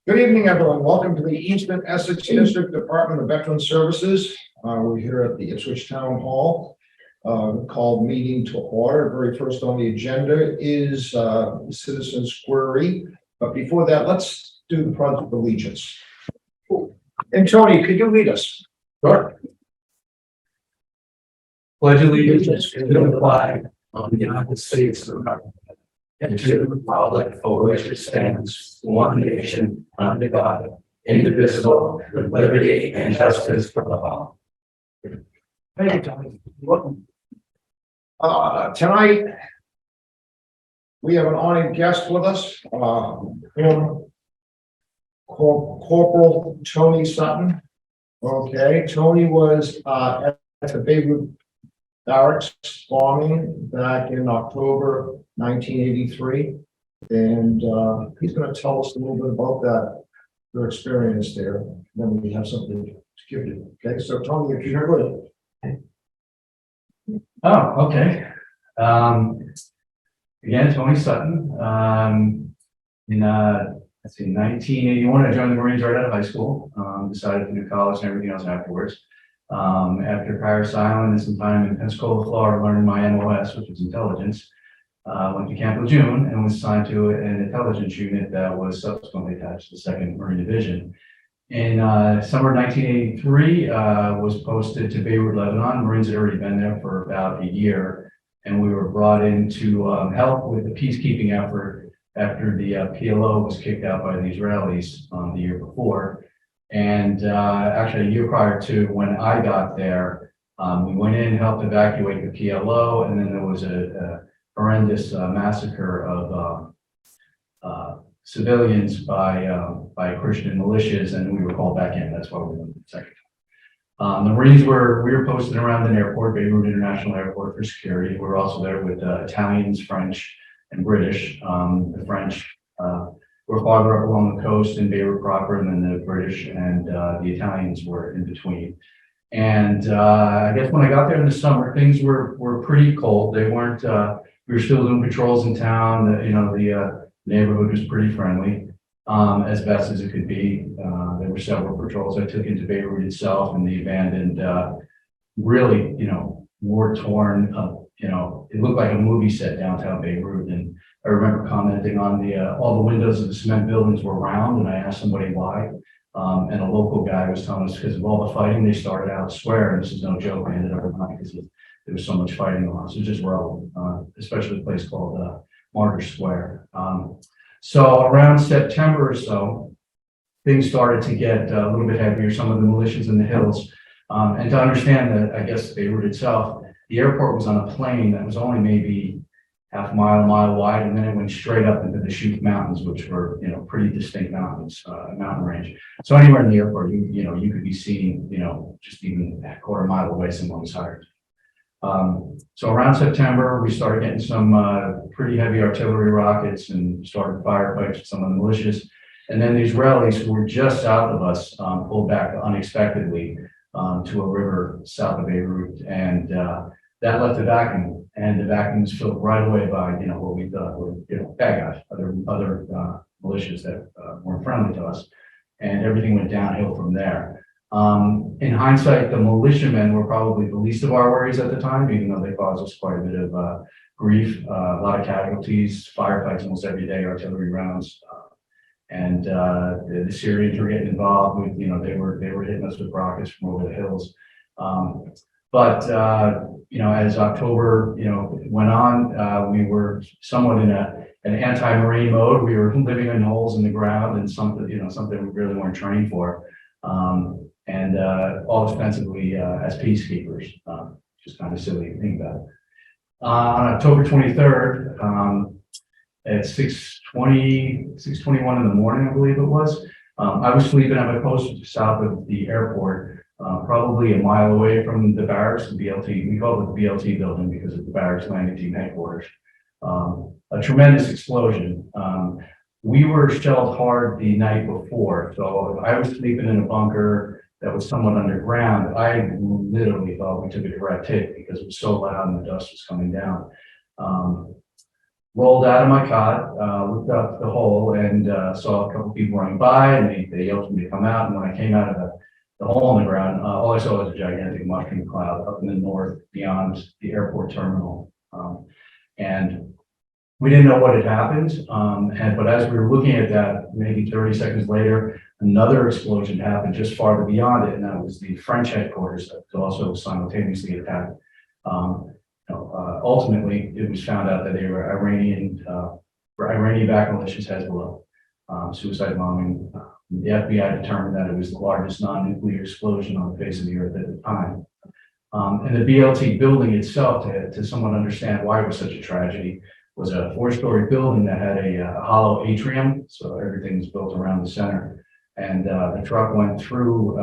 Good evening, everyone. Welcome to the Eastern Essex District Department of Veteran Services. We're here at the Ipswich Town Hall, called meeting to order. Very first on the agenda is citizens' query. But before that, let's do the Pledge of Allegiance. And Tony, could you lead us? Sure. Pledge allegiance to the flag of the United States of America and to the republic for which it stands, one nation, under God, indivisible, with liberty and justice for all. Thank you, Tony. Welcome. Tonight, we have an honored guest with us, Corporal Tony Sutton. Okay, Tony was at the Beirut Barracks bombing back in October 1983, and he's going to tell us a little bit about that, their experience there. Then we have something to give you. Okay, so Tony, if you're good. Oh, okay. Again, Tony Sutton. Let's see, 1981, I joined the Marines right out of high school. Decided to do college and everything else afterwards. After Paris Island and some time in Pensacola, Florida, learning my MOS, which was intelligence, went to Camp Lejeune and was assigned to an intelligence unit that was subsequently attached to the 2nd Marine Division. In summer 1983, was posted to Beirut, Lebanon. Marines had already been there for about a year, and we were brought in to help with the peacekeeping effort after the PLO was kicked out by the Israelis the year before. And actually a year prior to when I got there, we went in, helped evacuate the PLO, and then there was a horrendous massacre of civilians by Christian militias, and we were called back in. That's why we went the second time. The Marines we were posted around an airport, Beirut International Airport, for security. We were also there with Italians, French, and British. The French were farther up along the coast in Beirut proper, and then the British and the Italians were in between. And I guess when I got there in the summer, things were pretty cold. They weren't. We were still doing patrols in town. The neighborhood was pretty friendly, as best as it could be. There were several patrols I took into Beirut itself and the abandoned, really, war-torn. It looked like a movie set downtown Beirut, and I remember commenting on all the windows of the cement buildings were round, and I asked somebody why, and a local guy was telling us because of all the fighting, they started out swearing. This is no joke. I ended up crying because there was so much fighting on. So just relevant, especially a place called Martyr Square. So around September or so, things started to get a little bit heavier. Some of the militias in the hills, and to understand that, I guess Beirut itself, the airport was on a plane that was only maybe half a mile wide, and then it went straight up into the Chute Mountains, which were, pretty distinct mountains, mountain range. So anywhere in the airport, you could be seen, just even a quarter mile away, someone was hired. So around September, we started getting some pretty heavy artillery rockets and started firefights with some of the militias. And then the Israelis, who were just south of us, pulled back unexpectedly to a river south of Beirut, and that left a vacuum, and the vacuum was filled right away by what we thought were bad guys, other militias that weren't friendly to us, and everything went downhill from there. In hindsight, the militiamen were probably the least of our worries at the time, even though they caused us quite a bit of grief, a lot of casualties, firefights almost every day, artillery rounds. And the Syrians were getting involved with, they were hitting us with rockets from over the hills. But as October, went on, we were somewhat in an anti-marine mode. We were living in holes in the ground, and something we really weren't trained for. And all ostensibly as peacekeepers, just kind of silly to think about. On October 23rd, at 6:21 in the morning, I believe it was. I was sleeping at my post south of the airport, probably a mile away from the barracks, the BLT. We call it the BLT building because of the barracks landing team headquarters. A tremendous explosion. We were shelled hard the night before, so I was sleeping in a bunker that was somewhat underground. I literally thought we took a direct hit because it was so loud and the dust was coming down. rolled out of my cot, looked up the hole and saw a couple people running by and they yelled for me to come out. And when I came out of the hole in the ground, all I saw was a gigantic mushroom cloud up in the north beyond the airport terminal. And we didn't know what had happened. But as we were looking at that, maybe 30 seconds later, another explosion happened just farther beyond it. And that was the French headquarters that was also simultaneously attacked. Ultimately, it was found out that they were Iranian-backed militias, Hezbollah, suicide bombing. The FBI determined that it was the largest non-nuclear explosion on the face of the earth at the time. And the BLT building itself, to somewhat understand why it was such a tragedy, was a 4-story building that had a hollow atrium, so everything was built around the center. And the truck went through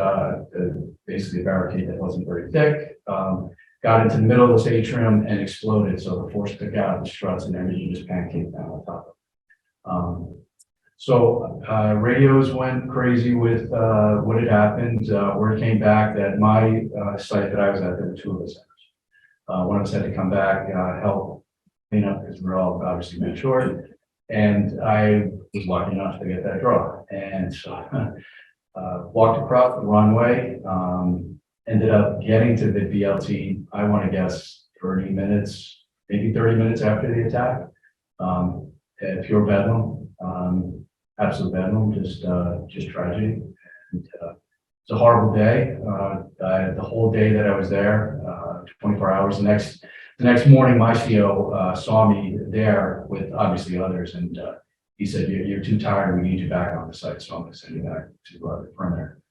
basically a barricade that wasn't very thick, got into the middle of this atrium and exploded. So the force took out the struts and everything just pancaked down on top of it. So radios went crazy with what had happened. Word came back that my site that I was at, there were 2 of us. One of us had to come back, help clean up because we're all obviously men short. And I was lucky enough to get that draw. And so walked across the runway, ended up getting to the BLT, I want to guess 30 minutes, maybe 30 minutes after the attack. Pure bedlam, absolute bedlam, just tragedy. And, it's a horrible day. The whole day that I was there, 24 hours. The next morning, my CO saw me there with obviously others, and he said, "You're too tired. We need you back on the site, so I'm going to send you back to the perimeter."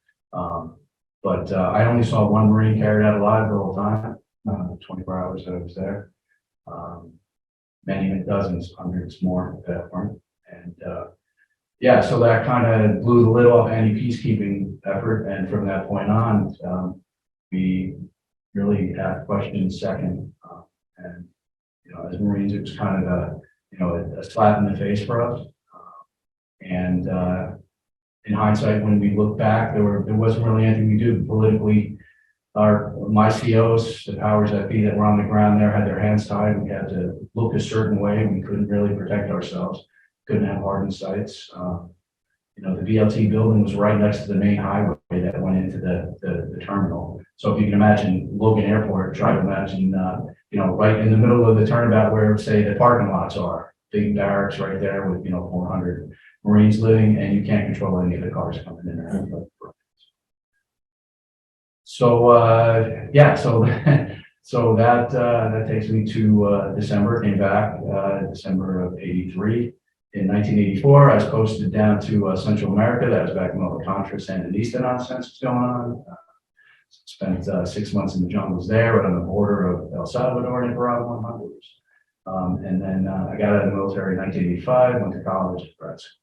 But I only saw one Marine carried out alive the whole time, 24 hours that I was there. Many dozens, hundreds more that weren't. And yeah, so that kind of blew the lid off any peacekeeping effort. And from that point on, we really had questions second. And, as Marines, it was kind of a slap in the face for us. And in hindsight, when we look back, there wasn't really anything we do politically. My COs, the powers that be that were on the ground there, had their hands tied. We had to look a certain way. We couldn't really protect ourselves. Couldn't have hardened sites. The BLT building was right next to the main highway that went into the terminal. So if you can imagine Logan Airport, try to imagine, right in the middle of the turnabout where, say, the parking lots are, big barracks right there with, 400 Marines living, and you can't control any of the cars coming in there. So, yeah, so that takes me to December, came back December of '83. In 1984, I was posted down to Central America. That was back when all the Contra Sandinista nonsense was going on. Spent 6 months in the jungles there, right on the border of El Salvador and Nicaragua and Honduras. And then I got out of the military in 1985, went to college at grad school.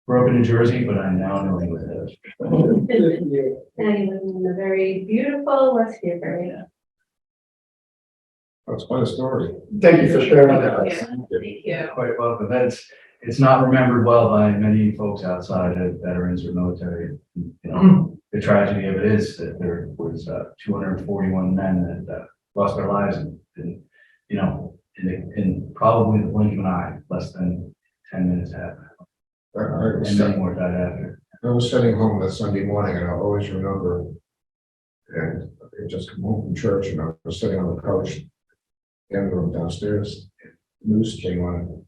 Grew up in New Jersey, but I'm now in New England. Now you live in a very beautiful West Haven area. That's quite a story. Thank you for sharing that. Thank you. Quite welcome. It's not remembered well by many folks outside of veterans or military. The tragedy of it is that there was 241 men that lost their lives in probably the blink of an eye, less than 10 minutes after. And many more died after. I was sitting home that Sunday morning, and I always remember, and I had just come home from church, and I was sitting on the couch in the room downstairs. News came on.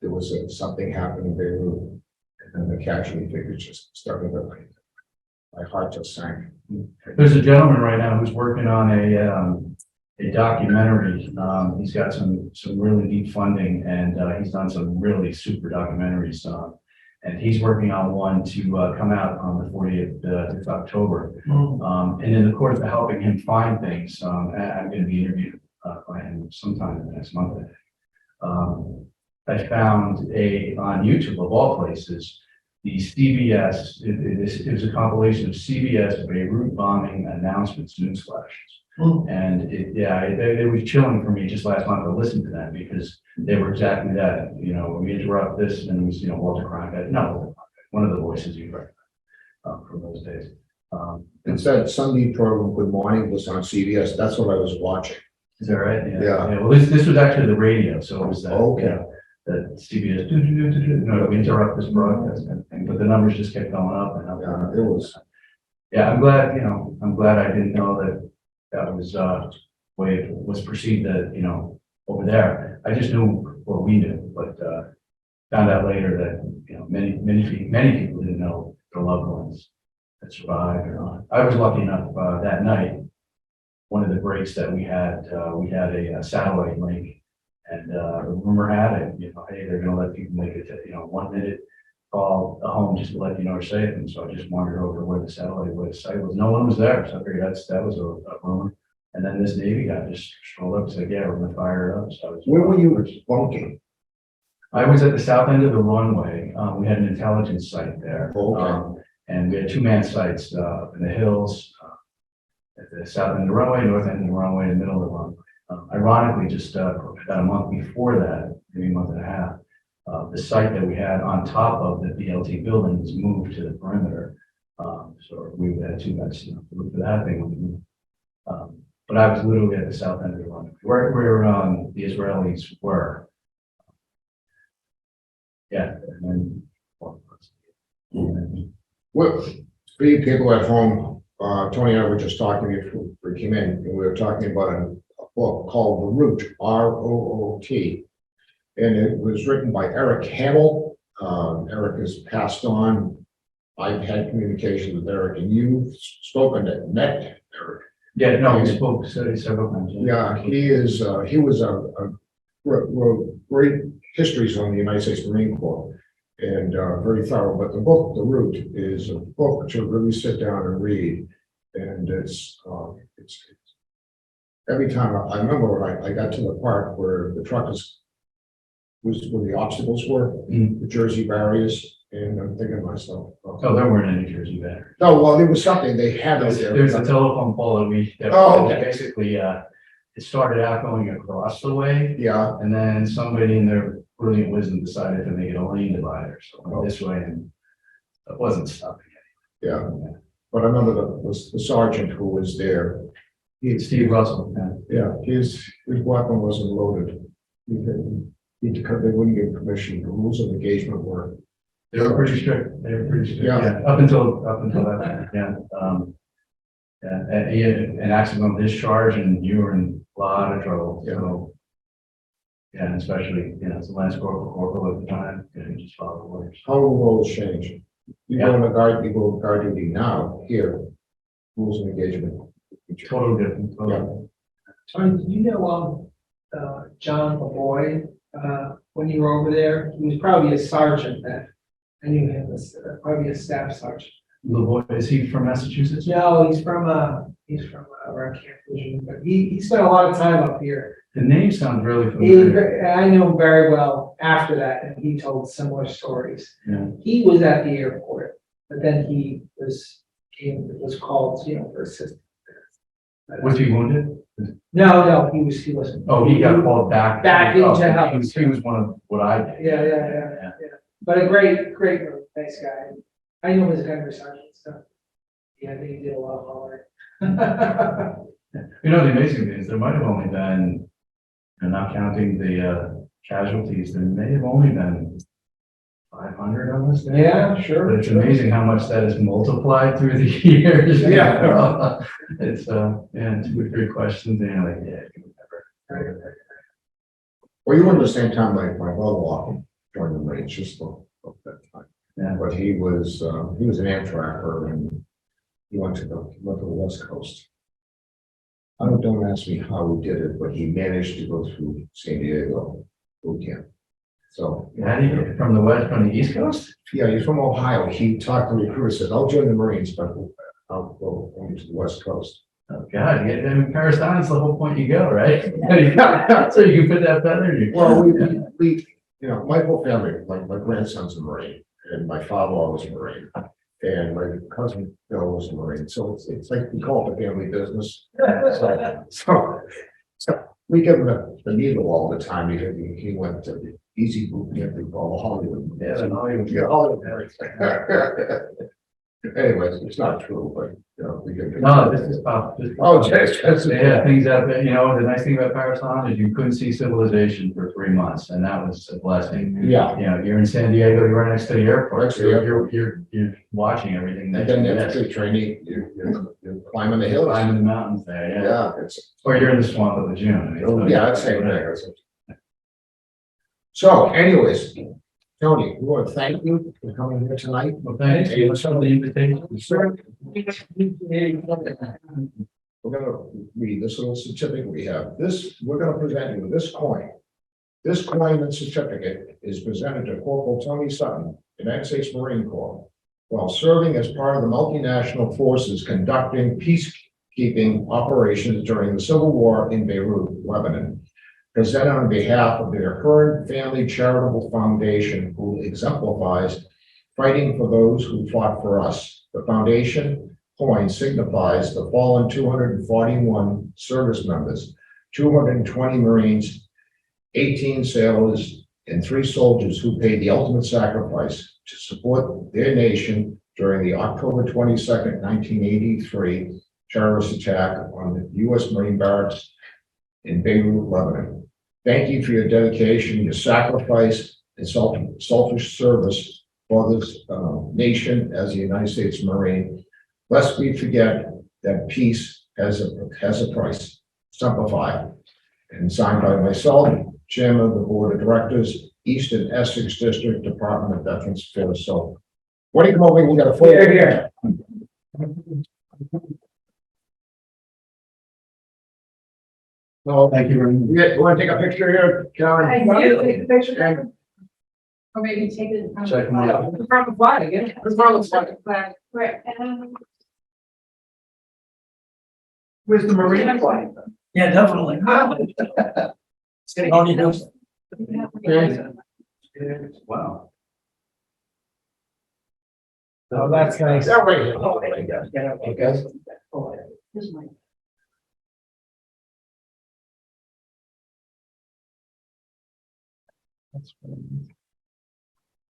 There was something happened in Beirut, and then the casualty figures just started to, my heart just sank. There's a gentleman right now who's working on a documentary. He's got some really deep funding, and he's done some really super documentaries. And he's working on one to come out on the 40th of October. And in the course of helping him find things, I'm going to be interviewed by him sometime in the next month. I found on YouTube of all places, the CBS, it was a compilation of CBS Beirut bombing announcements, news flashes. And it was chilling for me just last month to listen to them because they were exactly that. We interrupt this, and it was, Walter Cronkite. No, one of the voices you heard from those days. It's that Sunday program, Good Morning, was on CBS. That's what I was watching. Is that right? Yeah. Well, this was actually the radio, so it was that. Okay. That CBS, we interrupt this broadcast kind of thing, but the numbers just kept going up and up. Yeah, it was, Yeah, I'm glad I didn't know that was, way it was perceived that, over there. I just knew what we knew, but, found out later that, many people didn't know their loved ones that survived or not. I was lucky enough, that night, one of the breaks that we had a satellite link. And the rumor had it, hey, they're gonna let people make it, 1 minute call home just to let you know we're safe. And so I just wandered over to where the site was. No one was there. So I figured that was a rumor. And then this Navy guy just strolled up and said, yeah, we're gonna fire it up. So I was, where were you bunking? I was at the south end of the runway. We had an intelligence site there. Okay. And we had 2-man sites up in the hills, at the south end of the runway, north end of the runway, and middle of the runway. Ironically, just about a month before that, maybe a month and a half, the site that we had on top of the BLT building was moved to the perimeter. So we had 2 guys, for that thing. But I was literally at the south end of the runway, where the Israelis were. Yeah, and then. Well, for you people at home, Tony and I were just talking before we came in, and we were talking about a book called The Root, R-O-O-T. And it was written by Eric Hamill. Eric has passed on. I've had communication with Eric, and you've spoken to met Eric. Yeah, no, we spoke several times. Yeah, he was wrote great histories on the United States Marine Corps, and very thorough. But the book, The Root, is a book to really sit down and read. And it's every time I remember when I got to the part where the truck was where the obstacles were, the Jersey barriers, and I'm thinking to myself, Oh, there weren't any Jersey barriers. no, well, there was something they had out there. There's a telephone pole that basically, it started out going across the way, Yeah, and then somebody in their brilliant wisdom decided to make it a lane divider, so it went this way, and it wasn't stopping yeah. But I remember the sergeant who was there. Steve Russell, Yeah, his weapon wasn't loaded. They wouldn't give permission. The rules of engagement were. they were pretty strict, Yeah. up until that time, and he had an accidental discharge, and you were in a lot of trouble, so. Yeah, and especially, as a Lance Corporal at the time, you just follow the orders. How will roles change? You go in the guard, you go guard duty now, here, rules of engagement. Totally different, totally. Tony, did you know, John LaBoy, when you were over there? He was probably a sergeant then. I knew him as, probably a staff sergeant. LaBoy, is he from Massachusetts? No, he's from around Camp Vision, but he spent a lot of time up here. The name sounds really familiar. I know him very well after that, and he told similar stories. Yeah. He was at the airport, but then he was called, for assistance. Was he wounded? No, he wasn't. Oh, he got called back. Back into help. He was one of what I did. Yeah. But a great, nice guy. I know his gunnery sergeant, so yeah, I think he did a lot of hard. The amazing thing is there might have only been, not counting the casualties, there may have only been 500 on this thing. Yeah, sure. But it's amazing how much that is multiplied through the years. Yeah. It's 2 or 3 questions, and you're like, you would never. Well, you were at the same time my brother-in-law joined the Marines just about that time. Yeah. But he was an Amtracker, and he went to the West Coast. Don't ask me how he did it, but he managed to go through San Diego boot camp. So. How do you get from the East Coast? Yeah, he's from Ohio. He talked to recruiters, said, I'll join the Marines, but I'll go only to the West Coast. Oh, God, Paris Island's the whole point you go, right? So you can put that feather in your. Well, we my whole family, my grandson's a Marine, and my father-in-law was a Marine, and my cousin Bill was a Marine. So it's like we call it the family business. So we give him the needle all the time. He went to the easy boot camp we call Hollywood. Yeah, the Hollywood. Yeah, Hollywood. Anyways, it's not true, but, you know, we can. No, this is tough. This is Oh, tough. yes. Yeah, things that, you know, the nice thing about Pakistan is you couldn't see civilization for 3 months, and that was a blessing. Yeah. You know, you're in San Diego, you're right next to the airport, Next to the you're watching everything And that then you after miss. the training, you're climbing the hills. Climbing the mountains there, yeah. Yeah, it's, Or you're in the swamp of the June. I mean, so- yeah, that's same thing. So anyways, Tony, we want to thank you for coming here tonight. Well, thanks for the invitation. We're gonna read this little certificate we have. This, we're gonna present you with this coin. This coin and certificate is presented to Corporal Tony Sutton, United States Marine Corps, while serving as part of the multinational forces conducting peacekeeping operations during the Civil War in Beirut, Lebanon. Presented on behalf of their current family charitable foundation, who exemplifies fighting for those who fought for us. The foundation coin signifies the fallen 241 service members, 220 Marines, 18 sailors, and 3 soldiers who paid the ultimate sacrifice to support their nation during the October 22nd, 1983 terrorist attack on the U.S. Marine barracks in Beirut, Lebanon. Thank you for your dedication, your sacrifice, and selfish service for this nation as a United States Marine. Lest we forget that peace has a price. Simplified. And signed by myself, Chairman of the Board of Directors, Eastern Essex District Department of Veterans Affairs. So, what do you come over? We got a full. Here. No, Thank you very much. you want to take a picture here, Karen? I do, take a picture. Or maybe take it. Check them out. The front of the flag, yeah. The front of the flag. Right. Where's the Marine flag? Yeah, definitely. It's getting on you. Wow. Oh, that's nice. Yeah, right here. Oh, my God. Okay.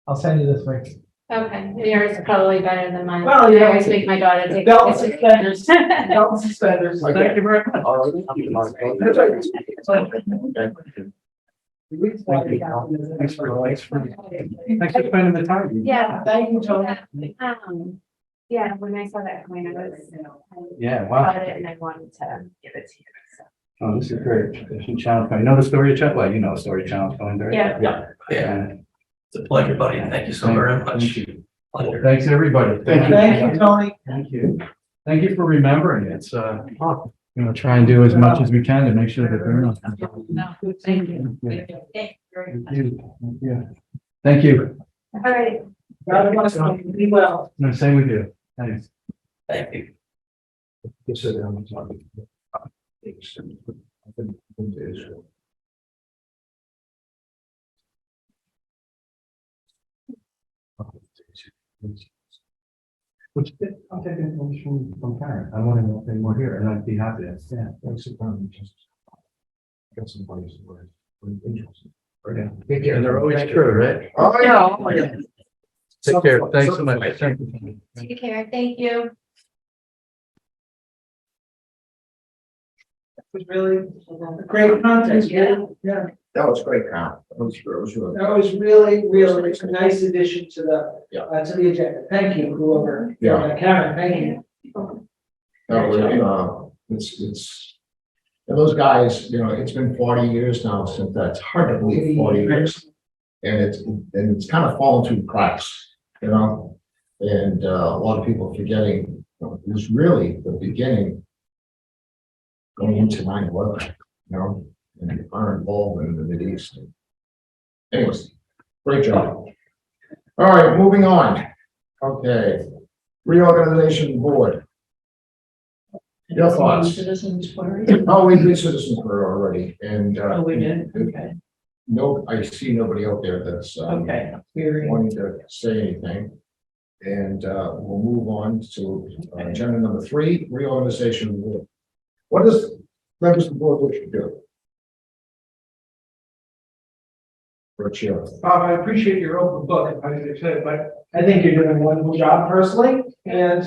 I'll send you this link. Okay, yours is probably better than mine. Well, yeah. I always make my daughter take. Belt and pictures. suspenders. Belt and suspenders. Thank you very much. Thanks for spending the time. Yeah. Thank you, Tony. Yeah, when I saw that coin, I was, Yeah, I wow. bought it and I wanted to give it to you. So. Oh, this is great. Tradition Challenge. You know the story of Challenge? Well, you know the story of Challenge going there. Yeah. Yeah, it's a pleasure, buddy. Thank you so very much. Thank you. Pleasure. Thanks, everybody. Thank you, Tony. Thank you. Thank you for remembering. It's, try and do as much as we can to make sure that they're not. Thank you. Yeah. Thank you very much. Thank you. Yeah. Thank you. All right. God bless you. Be well. No, same with you. Thanks. Thank you. Just sit down and talk. Which, I'll take information from Karen. I want to know if they were here and I'd be happy to understand. Thanks for coming. Just got some places where it's interesting. Yeah. And they're always true, right? Oh, yeah. Oh, my God. Take care. Thanks so much. Thank you. Take care. Thank you. It was really a great contest. Yeah. That was great, Karen. That was really. That was really a nice addition to the agenda. Thank you, whoever. Yeah. Karen, thank you. No, it's, and those guys, it's been 40 years now since that's hard to believe, 40 years. And it's kind of fallen through the cracks, and a lot of people forgetting, it was really the beginning going into 9/11, and our involvement in the Mideast. Anyways, great job. All right, moving on. Okay, reorganization board. Your thoughts? Citizens query? Oh, we did citizen prayer already, and Oh, we did, okay, no, I see nobody out there that's okay. wanting to say anything. And we'll move on to agenda number 3, reorganization of the board. What does members of the board wish to do? for a chair. Bob, I appreciate your open book, if I could, but I think you're doing a wonderful job personally, and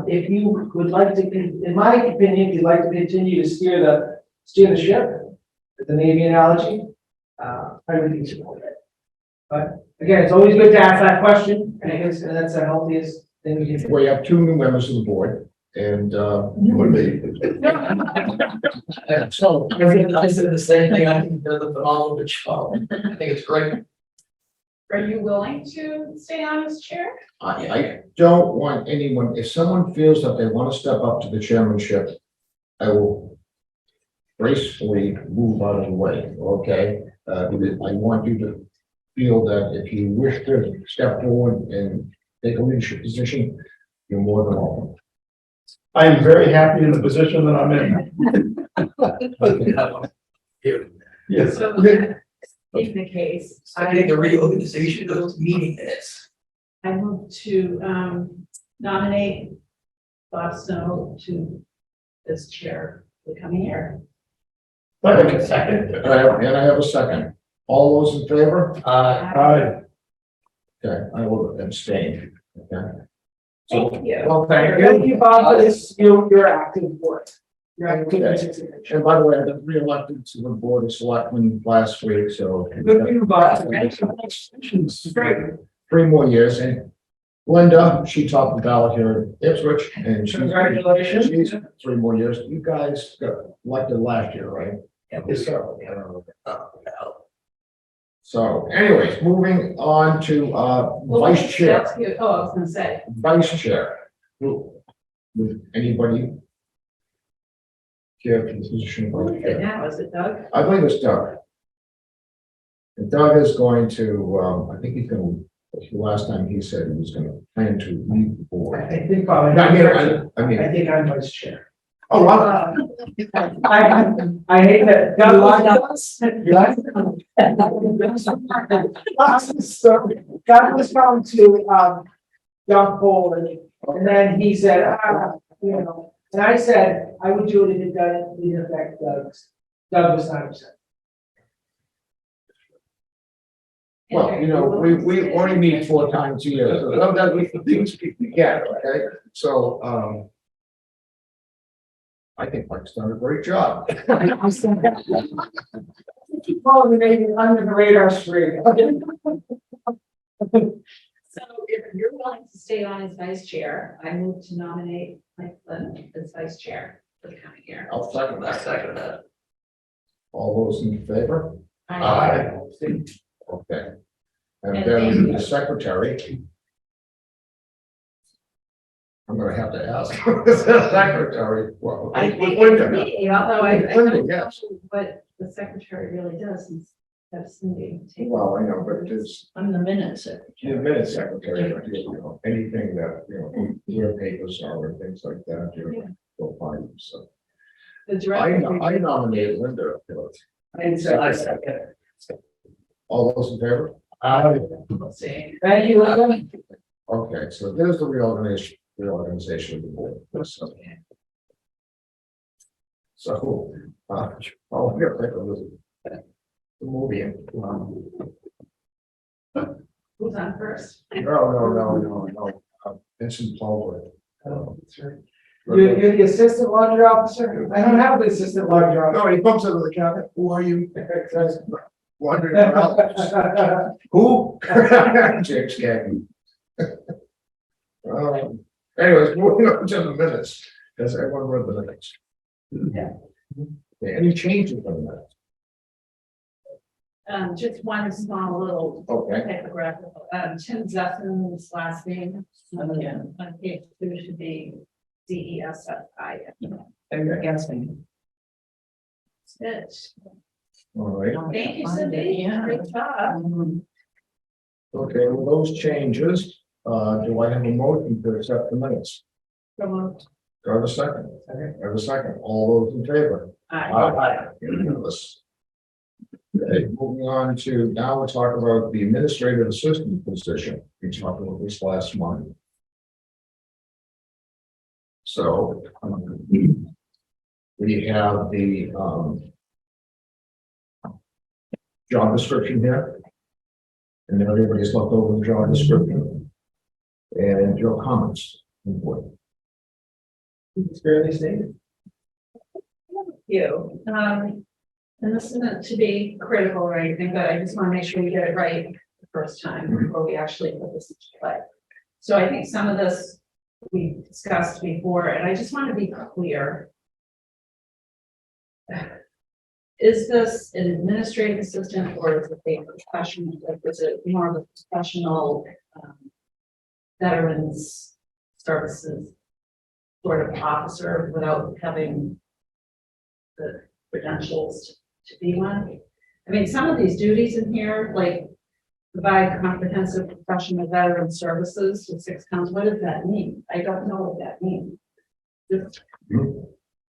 if you would like to, in my opinion, if you'd like to continue to steer the ship, with the Navy analogy, I would be supportive. But again, it's always good to ask that question, and I guess that's the healthiest thing we can do. We have two new members of the board, and you and me. So, I said the same thing. I think they're the phenomenal job. I think it's great. Are you willing to stay on as chair? I don't want anyone, if someone feels that they want to step up to the chairmanship, I will gracefully move out of the way, okay? Because I want you to feel that if you wish to step forward and take a leadership position, you're more than welcome. I am very happy in the position that I'm in. Yes. So in the case, I think the reorganization of those meeting minutes. I move to nominate Bob Snow to as chair for the coming year. Second. And I have a second. All those in favor? Aye. Okay, I will abstain, okay? So, Thank you. well, thank Thank you. you, Bob, for this, your active work. Your active Okay. participation. And by the way, I got reelected to the board of selectmen last week, so. Good for you, Bob. Great. 3 more years, and Linda, she topped the ballot here in Ipswich, and she's. Congratulations. She's 3 more years. You guys got elected last year, right? Yes, sir. So anyways, moving on to, Well, vice chair, that's good. Oh, I was gonna say, vice chair. Would anybody care for the position of who vice is it chair? now? Is it Doug? I believe it's Doug. And Doug is going to, I think he's gonna, last time he said he was gonna plan to leave the board. I think probably. I mean, I think I'm vice chair. oh, wow. I hate that. God was going to, John Paul, and then he said, and I said, I would do it if it didn't affect Doug's. Doug was not upset. Well, we only meet 4 times a year, so sometimes we can things we get, okay? So, I think Mike's done a great job. Keep calling me maybe under the radar screen. So if you're willing to stay on as vice chair, I move to nominate Mike Flynn as vice chair for the coming year. I'll second I that. second that. All those in favor? Aye. Okay. And And then thank the you. secretary. I'm gonna have to ask the secretary. Well, I with think Linda it's now. me, although I With don't Linda, know yes. what the secretary really does and have Cindy take. Well, I know, but it's I'm the minutes. the minute secretary, anything that, where papers are and things like that, go find them, so. The I director. nominated Linda. I second. All those in favor? Let's see. Thank you, Linda. Okay, so there's the reorganization of the board. So, oh, I'm gonna take a look at the movie. Who's on first? No. Vincent Plover. Oh, that's right. You're the assistant laundry officer? I don't have the assistant laundry officer. No, he comes into the cabinet. Who are you? Wondering about who? James Gagnon. Anyways, moving on to the minutes. Has everyone read the minutes? Yeah. Okay, any changes in the minutes? Just one small little Okay, typographical, Tim Zesson's last name, on page 2 should be DESSI. And you're guessing. That's it. all right. Thank you, Cindy. Yeah. Great job. Okay, with those changes, do I have a motion to accept the minutes? Promote. Do I have a second? I have a second. All those in favor? Aye. Unanimous. Okay, moving on to, now we'll talk about the administrative assistant position. We talked about this last month. So, we have the, job description here. And everybody's looked over the job description. And your comments. It's fairly stated. You, and this isn't to be critical or anything, but I just want to make sure we get it right the first time before we actually put this into play. So I think some of this we discussed before, and I just want to be clear. Is this an administrative assistant or is it a professional, like, is it more of a professional veterans services sort of officer without having the credentials to be one? I mean, some of these duties in here, like provide comprehensive professional veteran services to 6 counties, what does that mean? I don't know what that means.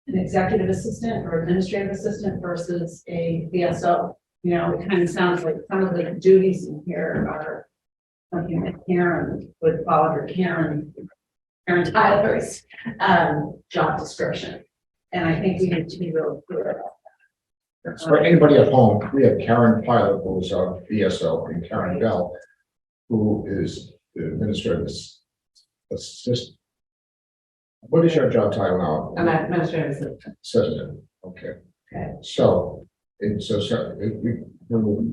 An executive assistant or administrative assistant versus a VSO. You know, it kind of sounds like some of the duties in here are something that Karen would fall under Karen Tyler's job description. And I think we need to be real clear about that. For anybody at home, we have Karen Pilot, who is our VSO, and Karen Bell, who is the administrative assistant. What is your job title now? I'm an administrative assistant. Assistant, okay. Okay. So, we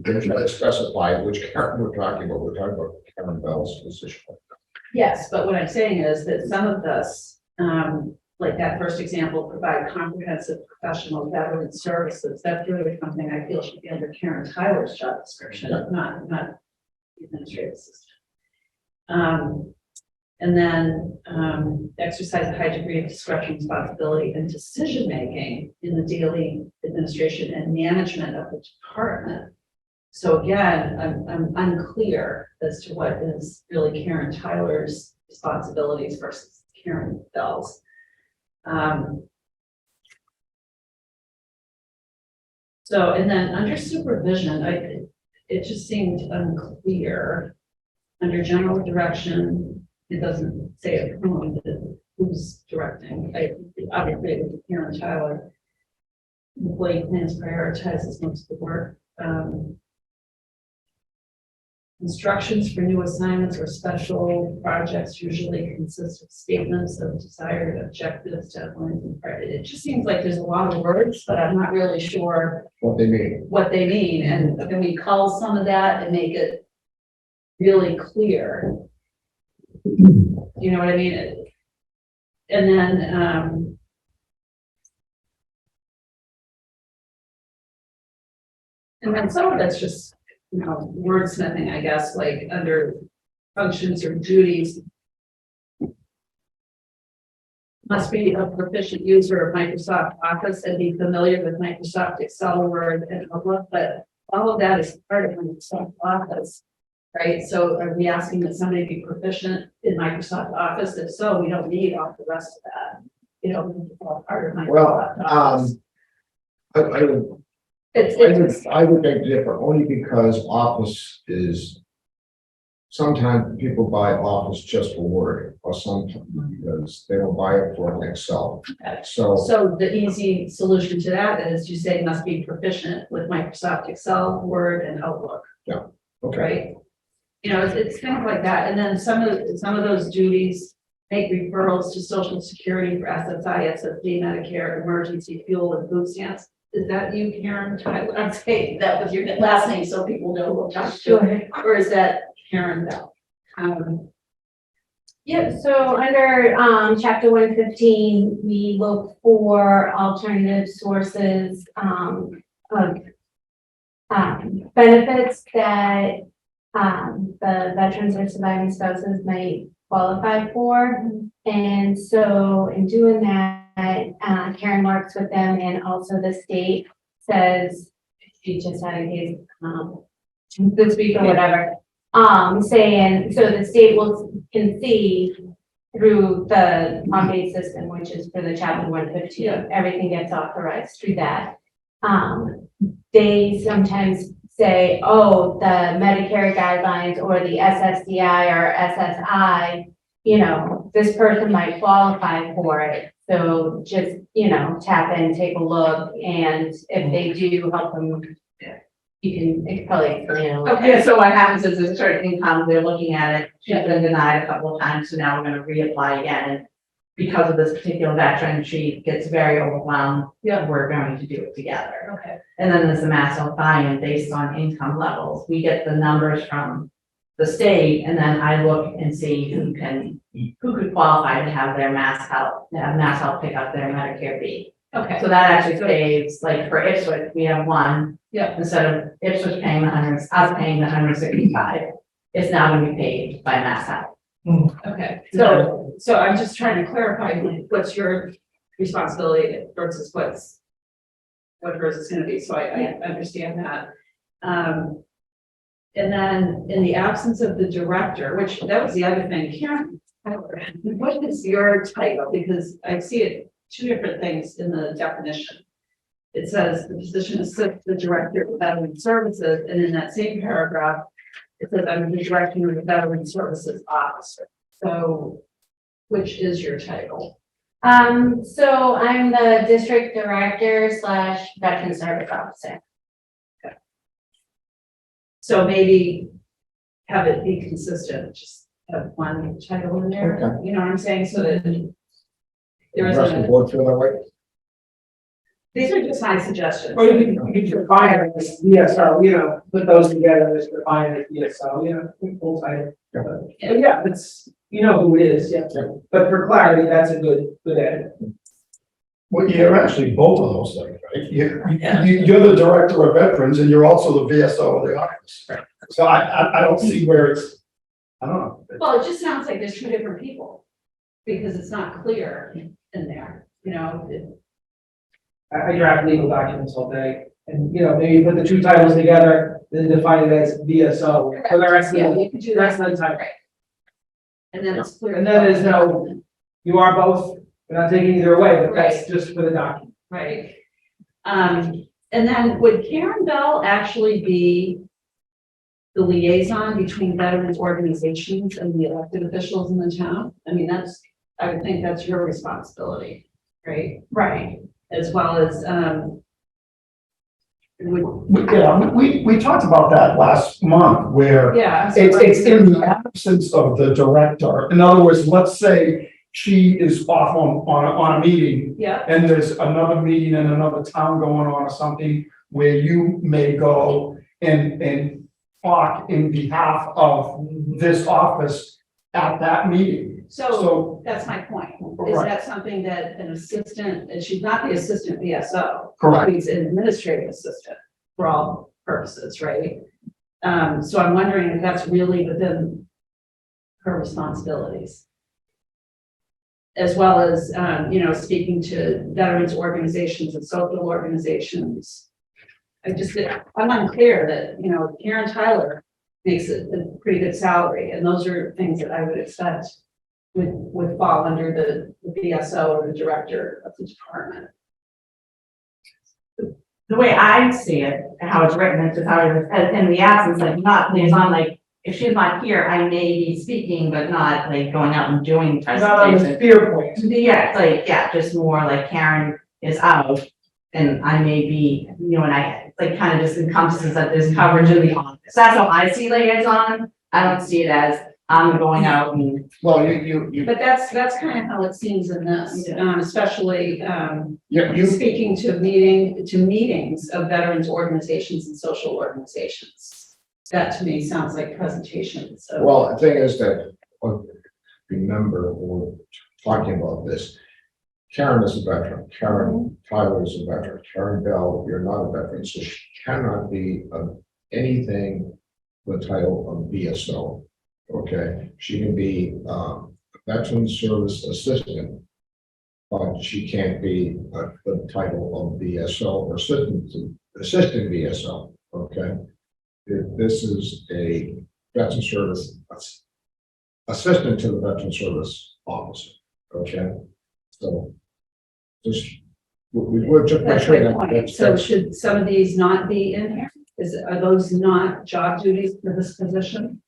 try to specify which Karen we're talking about. We're talking about Karen Bell's position. Yes, but what I'm saying is that some of this, like that first example, provide comprehensive professional veteran services. That's really something I feel should be under Karen Tyler's job description, not the administrative assistant. And then exercise a high degree of discretion, responsibility, and decision-making in the daily administration and management of the department. So again, I'm unclear as to what is really Karen Tyler's responsibilities versus Karen Bell's. So, and then under supervision, it just seemed unclear. Under general direction, it doesn't say it who's directing. Obviously, it was Karen Tyler. Employee plans prioritizes most of the work. Instructions for new assignments or special projects usually consist of statements of desired objectives, deadlines, and it just seems like there's a lot of words, but I'm not really sure What they mean. what they mean. And can we cull some of that and make it really clear? You know what I mean? And then some of it's just, you know, wordsmithing, I guess, like under functions or duties. Must be a proficient user of Microsoft Office and be familiar with Microsoft Excel, Word, and Outlook, but all of that is part of Microsoft Office, right? So are we asking that somebody be proficient in Microsoft Office? If so, we don't need all the rest of that. You know, it's all part of Microsoft Office. I would beg to differ only because Office is, sometimes people buy Office just for Word or something because they don't buy it for Excel. So the easy solution to that is you say must be proficient with Microsoft Excel, Word, and Outlook. Yeah. Okay. Right? You know, it's kind of like that. And then some of those duties make referrals to Social Security for SSI, SSD, Medicare, emergency fuel, and food stamps. Is that you, Karen Tyler? I'm saying that with your last name so people know who I'm talking to. Or is that Karen Bell? Yep, so under chapter 115, we look for alternative sources of benefits that the veterans or surviving spouses might qualify for. And so in doing that, Karen works with them, and also the state says, she just had a case this week or whatever, saying, so the state can see through the on-base system, which is for the chapter 115, everything gets authorized through that. They sometimes say, oh, the Medicare guidelines or the SSDI or SSI, you know, this person might qualify for it. So just, you know, tap in, take a look, and if they do, help them, You can probably explain a little. Okay, so what happens is there's a certain income, they're looking at it, she's been denied a couple of times, so now we're gonna reapply again. And because of this particular veteran, she gets very overwhelmed. Yeah. We're going to do it together. Okay. And then there's a mass buy-in based on income levels. We get the numbers from the state, and then I look and see who could qualify to have their mass health pick up their Medicare B. Okay. So that actually saves, like for Ipswich, we have one. Yeah. Instead of Ipswich paying us paying the 165, it's now gonna be paid by Mass Health. Okay, so I'm just trying to clarify, like, what's your responsibility versus what hers is gonna be, so I understand that. And then in the absence of the director, which that was the other thing, Karen, what is your title? Because I see it two different things in the definition. It says the position assists the director of veteran services, and in that same paragraph, it says I'm the director of the veteran services officer. So which is your title? So I'm the district director / veteran service officer. So maybe have it be consistent, just have one title in there, Okay. you know what I'm saying, so that there The rest of the isn't, board feel that way? these are just my suggestions. Or you can define it as VSO, you know, put those together, just define it as VSO, you know, full title. Yeah. But yeah, it's, you know who it is, yeah. Yeah. But for clarity, that's a good edit. Well, you're actually both of those things, right? You're the director of veterans and you're also the VSO of the office. So I don't see where it's, I don't know. Well, it just sounds like there's two different people, because it's not clear in there, you know, I draft legal documents all day, and, you know, maybe put the two titles together, then define it as VSO for the rest of yeah, the, you could do rest that, of the time. and then it's clear. And then there's no, you are both, we're not taking either away, but that's just for the document. Right. And then would Karen Bell actually be the liaison between veterans organizations and the elected officials in the town? I mean, I would think that's your responsibility, right? Right. As well as, We talked about that last month where yeah. it's in the absence of the director. In other words, let's say she is off on a meeting Yeah, and there's another meeting in another town going on or something where you may go and talk in behalf of this office at that meeting. so that's my point. Is Right. that something that an assistant, and she's not the assistant VSO? Correct. She's an administrative assistant for all purposes, right? So I'm wondering if that's really within her responsibilities. As well as, you know, speaking to veterans organizations and social organizations. I'm unclear that, you know, Karen Tyler makes a pretty good salary, and those are things that I would expect would fall under the BSO or the director of the department. The way I see it, how it's written, it's just how it is, in the absence, like not liaison, like if she's not here, I may be speaking, but not like going out and doing Not on the presentations. spear point. Yeah, it's like, yeah, just more like Karen is out and I may be, you know, and I like kind of just encompasses that there's coverage in the office. That's how I see liaison. I don't see it as I'm going out and, Well, you, But that's kind of how it seems in this, especially, you, speaking to meetings of veterans organizations and social organizations. That to me sounds like presentations of. well, the thing is that, remember, we're talking about this. Karen is a veteran, Karen Tyler is a veteran, Karen Bell, you're not a veteran, so she cannot be anything the title of BSO. Okay, she can be a veteran service assistant, but she can't be the title of BSO or assistant BSO. Okay, this is a veteran service assistant to the veteran service officer. Okay, so just we're just That's sure my that point. that's- So should some of these not be in here? Are those not job duties for this position?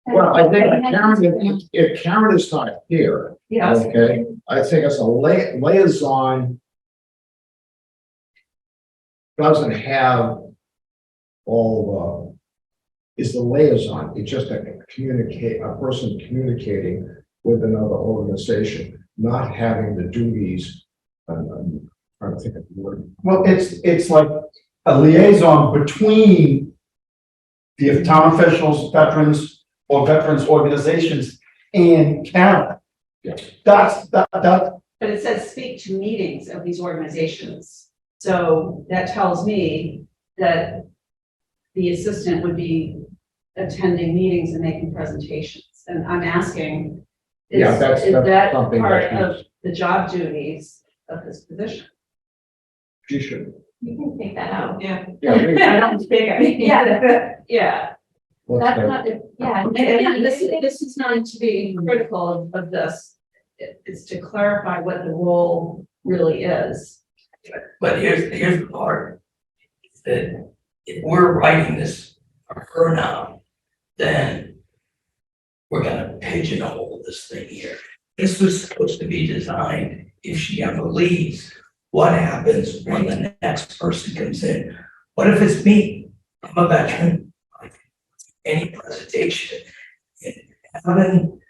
Well, I think if Karen is not here, Yes, okay, I think it's a liaison doesn't have is the liaison. It's just a person communicating with another organization, not having the duties. I'm trying to think of the word. Well, it's like a liaison between the town officials, veterans, or veterans organizations and Karen. Yeah. That, But it says speak to meetings of these organizations. So that tells me that the assistant would be attending meetings and making presentations. And I'm asking, Yeah, is that's that something part that of the job duties of this position? you should. You can take that out. Yeah. Yeah, I don't speak, I mean, Yeah, let's that's not, yeah. and this is not to be critical of this. It's to clarify what the role really is. But here's the part, is that if we're writing this for her now, then we're gonna pigeonhole this thing here. This was supposed to be designed, if she ever leaves, what happens when the next person comes in? What if it's me? I'm a veteran, I can do any presentation, and having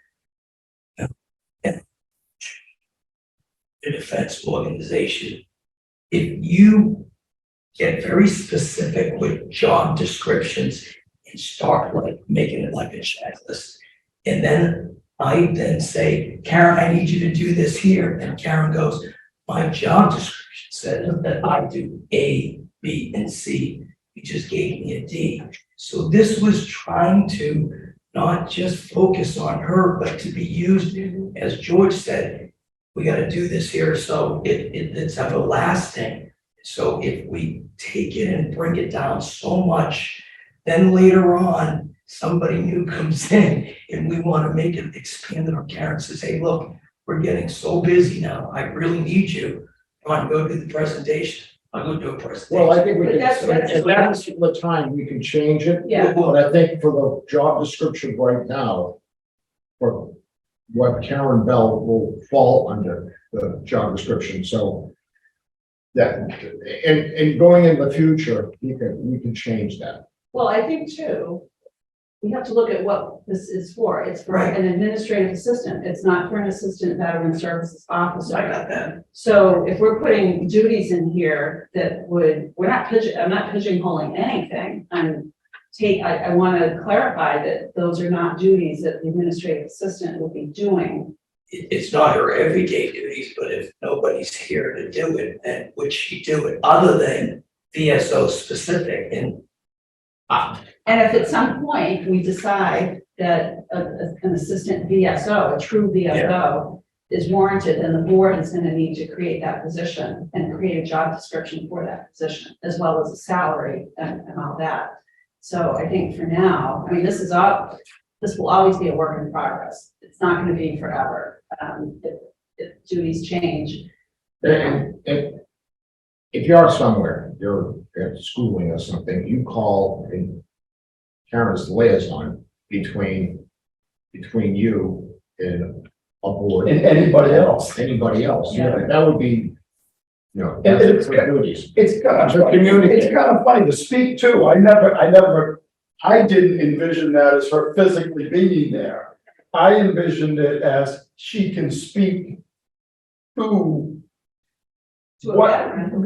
a defense organization, if you get very specific with job descriptions and start like making it like a checklist, and then I then say, Karen, I need you to do this here, and Karen goes, my job description says that I do A, B, and C. You just gave me a D. So this was trying to not just focus on her, but to be used, as George said, we gotta do this here, so it's everlasting. So if we take it and bring it down so much, then later on, somebody new comes in and we wanna make it expanded, or Karen says, hey, look, we're getting so busy now, I really need you. Come on, go do the presentation. I'll go do a presentation. Well, I think we But can, that's- at that particular time, we can change it. Yeah. But I think for the job description right now, for what Karen Bell will fall under the job description, so that, and going in the future, we can change that. Well, I think too, we have to look at what this is for. It's for Right. an administrative assistant. It's not for an assistant veteran services officer. I got that. So if we're putting duties in here that would, I'm not pigeonholing anything. I want to clarify that those are not duties that the administrative assistant will be doing. It's not her everyday duties, but if nobody's here to do it, then would she do it other than VSO specific? And And if at some point we decide that an assistant VSO, a true VSO, is warranted, then the board is going to need to create that position and create a job description for that position, as well as a salary and all that. So I think for now, I mean, this will always be a work in progress. It's not going to be forever. If duties change. And if you're somewhere, you're at schooling or something, you call and Karen's liaison between you and a board. and anybody else. Anybody else, Yeah. yeah, that would be, you know, And that's it's for duties. It's kind To of, communicate. it's kind of funny to speak to. I didn't envision that as her physically being there. I envisioned it as she can speak to To a what, veteran.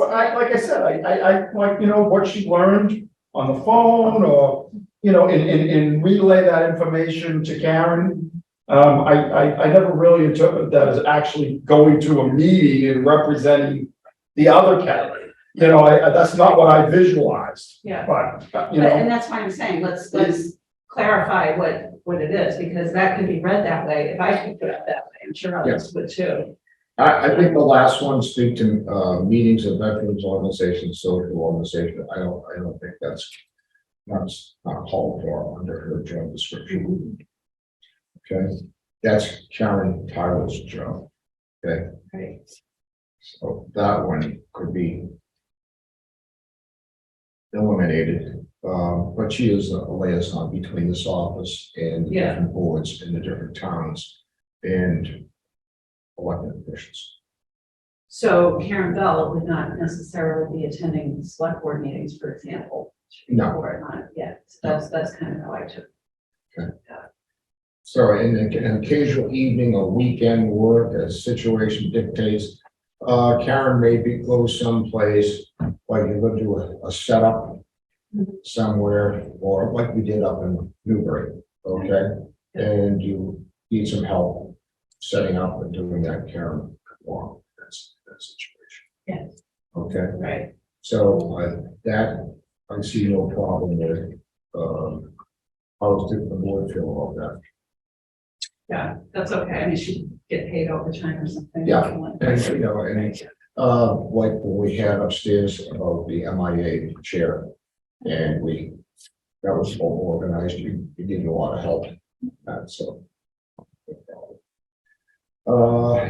like I said, I like, you know, what she learned on the phone or, you know, and relay that information to Karen. I never really interpreted that as actually going to a meeting and representing the other Karen. You know, that's not what I visualized, Yeah. but, you know. And that's why I'm saying, let's clarify what it is, because that could be read that way. If I picked it up that way, I'm sure others would too. I think the last one speak to, meetings of veterans organizations, social organizations, I don't think that's not called for under her job description. Okay, that's Karen Tyler's job, okay, Right. so that one could be eliminated, but she is a liaison between this office and the Yeah. different boards in the different towns and elected officials. So Karen Bell would not necessarily be attending select board meetings, for example. No. Or not yet. So that's kind of how I took. So in an occasional evening or weekend work, as situation dictates, Karen may go someplace, like you're gonna do a setup somewhere, or like we did up in Newbury, okay? And you need some help setting up and doing that, Karen, along that situation. Yes. Okay, Right. so that, I see no problem with, how does the board feel about that? Yeah, that's okay. I mean, she get paid overtime or something. Yeah. And, you know, like when we had upstairs about the MIA chair, and that was all organized, you needed a lot of help, and so.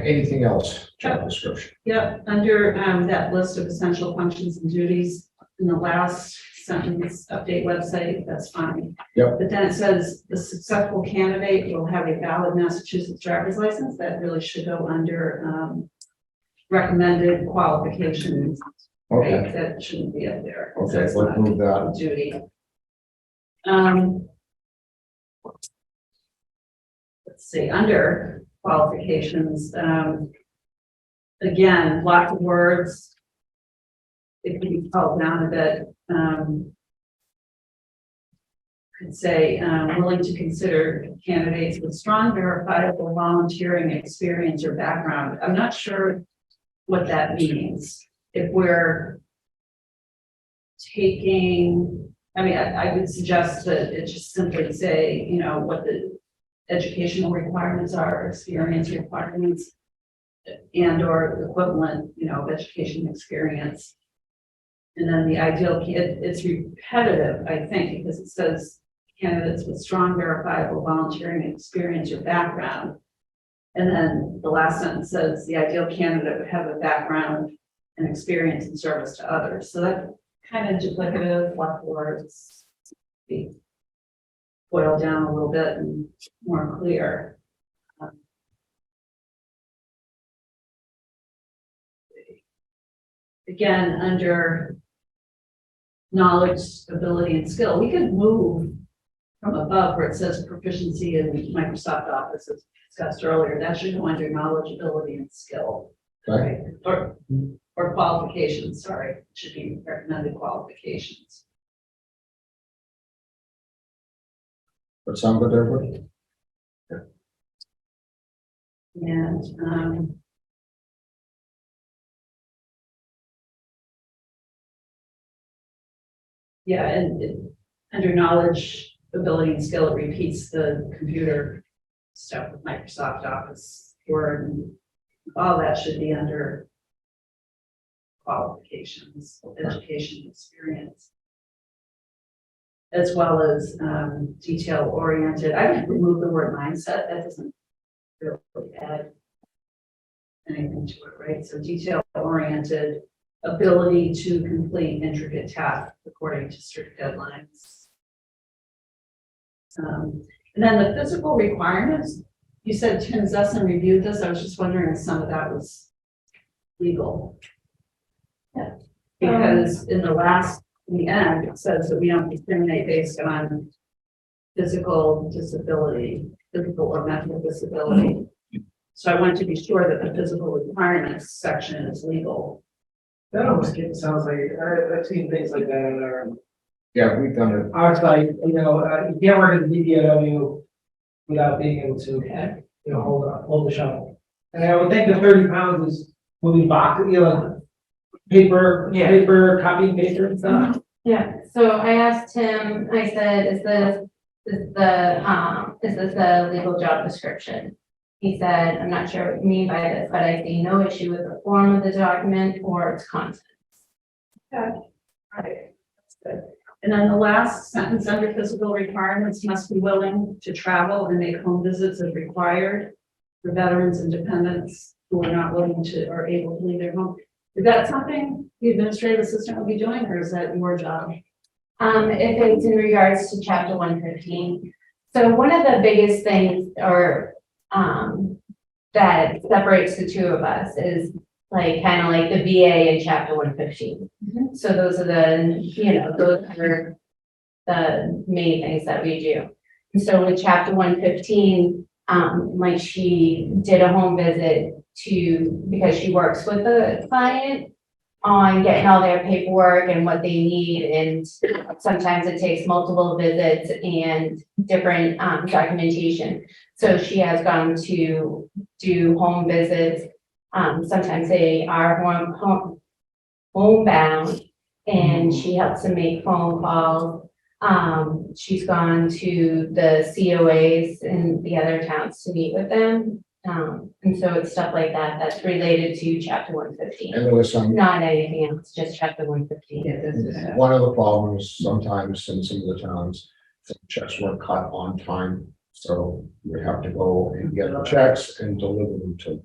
Anything else, job description? Yep, under that list of essential functions and duties, in the last sentence, update website, that's fine. Yep. But then it says the successful candidate will have a valid Massachusetts driver's license. That really should go under recommended qualifications. Okay, Right? That shouldn't be up there. okay, That's let's not move that. a duty. Let's see, under qualifications, again, lots of words. It can be called down a bit. Could say, willing to consider candidates with strong verifiable volunteering experience or background. I'm not sure what that means. If we're taking, I mean, I would suggest that it just simply say, you know, what the educational requirements are, experience requirements, and or equivalent, you know, of education experience. And then the ideal, it's repetitive, I think, because it says candidates with strong verifiable volunteering experience or background. And then the last sentence says the ideal candidate would have a background and experience in service to others. So that kind of duplicative, like words, be boiled down a little bit and more clear. Again, under knowledge, ability, and skill, we could move from above where it says proficiency in Microsoft Office, as discussed earlier. That should go under knowledge, ability, and skill. Okay. Right? Or qualifications, sorry, it should be recommended qualifications. That sound good, everybody? And yeah, under knowledge, ability, and skill, it repeats the computer stuff with Microsoft Office, Word, and all that should be under qualifications, education experience, as well as detail oriented. I would remove the word mindset. That doesn't really add anything to it, right? So detail oriented, ability to complete intricate tasks according to strict deadlines. And then the physical requirements, you said Tim Zesson reviewed this. I was just wondering if some of that was legal. Yeah. Because in the end, it says that we don't discriminate based on physical disability, physical or mental disability. So I want to be sure that the physical requirements section is legal. That almost sounds like, I've seen things like that in Yeah, we've done it. our site, you know, you can't work at the DPW without being able to, you know, hold the shovel. And I would think the 30 pounds is moving box, you know, paper, copying paper and stuff. Yeah, so I asked him, I said, is this a legal job description? He said, I'm not sure what you mean by this, but I see no issue with the form of the document or its content. Okay. All right. That's good. And then the last sentence under physical requirements must be willing to travel and make home visits as required for veterans and dependents who are not willing to or able to leave their home. Is that something the administrative assistant will be doing, or is that your job? If it's in regards to chapter 115. So one of the biggest things that separates the two of us is like, kind of like the VA in chapter 115. So those are those are the main things that we do. And so with chapter 115, like she did a home visit because she works with the client on getting all their paperwork and what they need, and sometimes it takes multiple visits and different documentation. So she has gone to do home visits. Sometimes they are homebound, and she helps them make phone calls. She's gone to the COAs in the other towns to meet with them. And so it's stuff like that that's related to chapter 115. And there was some, Not anything else, just chapter 115. one of the problems sometimes in some of the towns, the checks weren't cut on time. So we have to go and get the checks and deliver them to.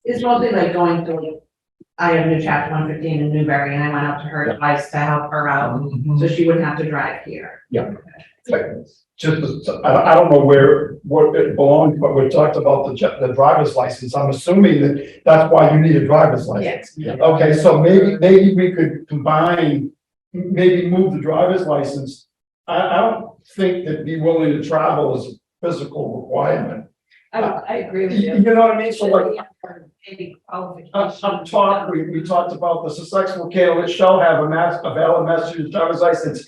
It's mostly like going through, I have new chapter 115 in Newbury, and I went out to her twice to help her out, so she wouldn't have to drive here. Just, I don't know what it belongs, but we talked about the driver's license. I'm assuming that that's why you need a driver's license. Yeah. Okay, so maybe we could combine, maybe move the driver's license. I don't think that be willing to travel is a physical requirement. I agree with You you. know what I mean? So like, Maybe qualification. up top, we talked about the successful candidate shall have a valid Massachusetts driver's license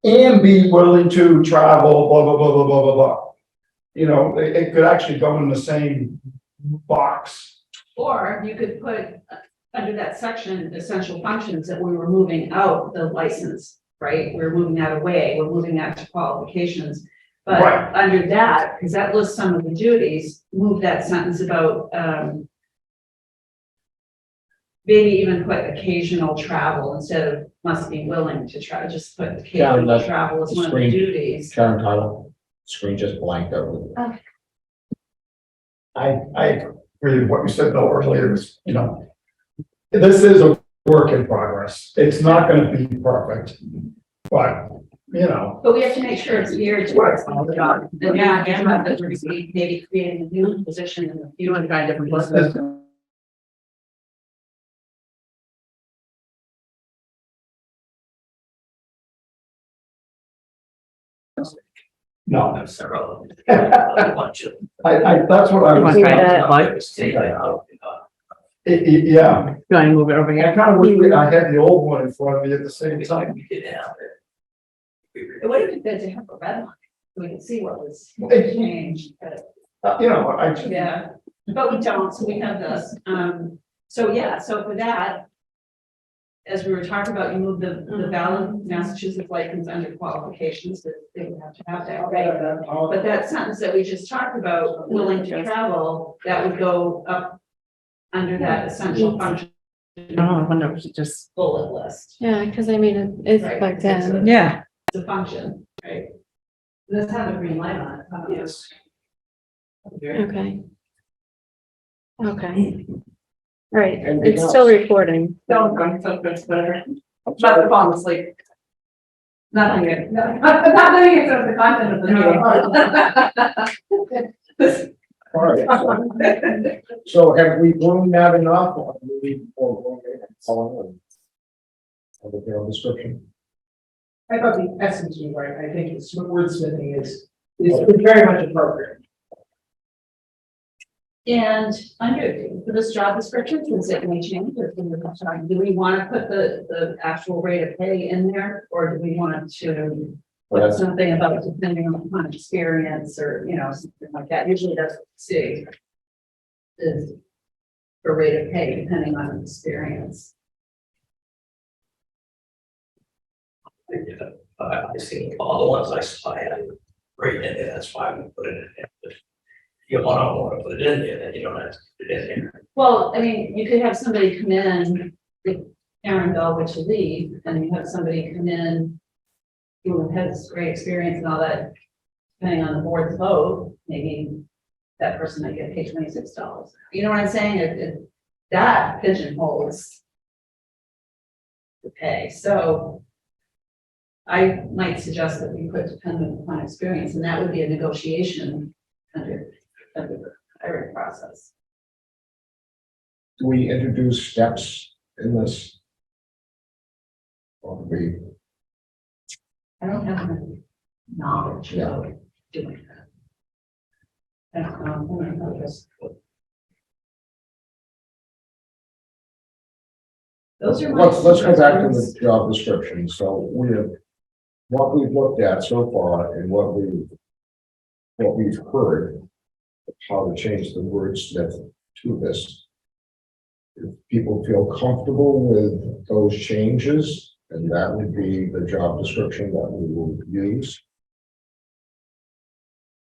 and be willing to travel, blah, blah, blah, blah, blah, blah, blah. You know, it could actually go in the same box. Or you could put under that section, essential functions, that we were moving out the license, right? We're moving that away, we're moving that to qualifications. But Right. under that, because that lists some of the duties, move that sentence about, maybe even put occasional travel instead of must be willing to try, just put occasional that's travel as one of the screen. duties. Karen title, screen just blanked out. I agree with what you said though earlier, is, you know, this is a work in progress. It's not gonna be perfect, but, you know. But we have to make sure it's geared towards the job. And yeah, again, that we're maybe creating a new position in the future. You want to try different places? No, Necessarily. A bunch of. that's what I was. You wanna try that? Yeah, You want to move it over I here? kind of wish I had the old one in front of me at the same time. We did have it. It would have been good to have a red line, so we could see what was Hey. changed, but You know, I just. yeah, but we don't, so we have this. So yeah, so for that, as we were talking about, you move the valid Massachusetts license under qualifications, that they would have to have that, right? But that sentence that we just talked about, willing to travel, that would go up under that essential function Oh, I wonder if it's just. bullet list. Yeah, because I mean, it's Right. back then. Yeah. It's a function, right? Does have a green light on it. Yes. Okay. Okay. All right, Anything it's still else? recording. Don't go, so good, whatever. About to fall asleep. Nothing good. Nothing against the content of the meeting. All right. So have we blown that enough? Or do we need more? The job description. I thought the essence was right. I think it's wordsmithing is very much appropriate. And under, for this job description, is it may change or do we want to put the actual rate of pay in there? Or do we want to Well, put something about depending on experience or, you know, something like that? Usually that's what we see is for rate of pay depending on experience. I see all the ones I saw, I had right in there, that's why we put it in there. But if you don't want to put it in there, then you don't have to put it in there. Well, I mean, you could have somebody come in, if Karen Bell were to leave, and you have somebody come in who has great experience and all that, depending on the board's vote, maybe that person might get paid $26. You know what I'm saying? That pigeonholes the pay. So I might suggest that we put dependent upon experience, and that would be a negotiation under the hiring process. do we introduce steps in this? Or do we, I don't have enough knowledge Yeah. about doing that. I'm gonna just- Those are. my let's go back to the suggestions. job description, so we have, what we've looked at so far and what we've heard, how to change the wordsmith to this. If people feel comfortable with those changes, and that would be the job description that we will use.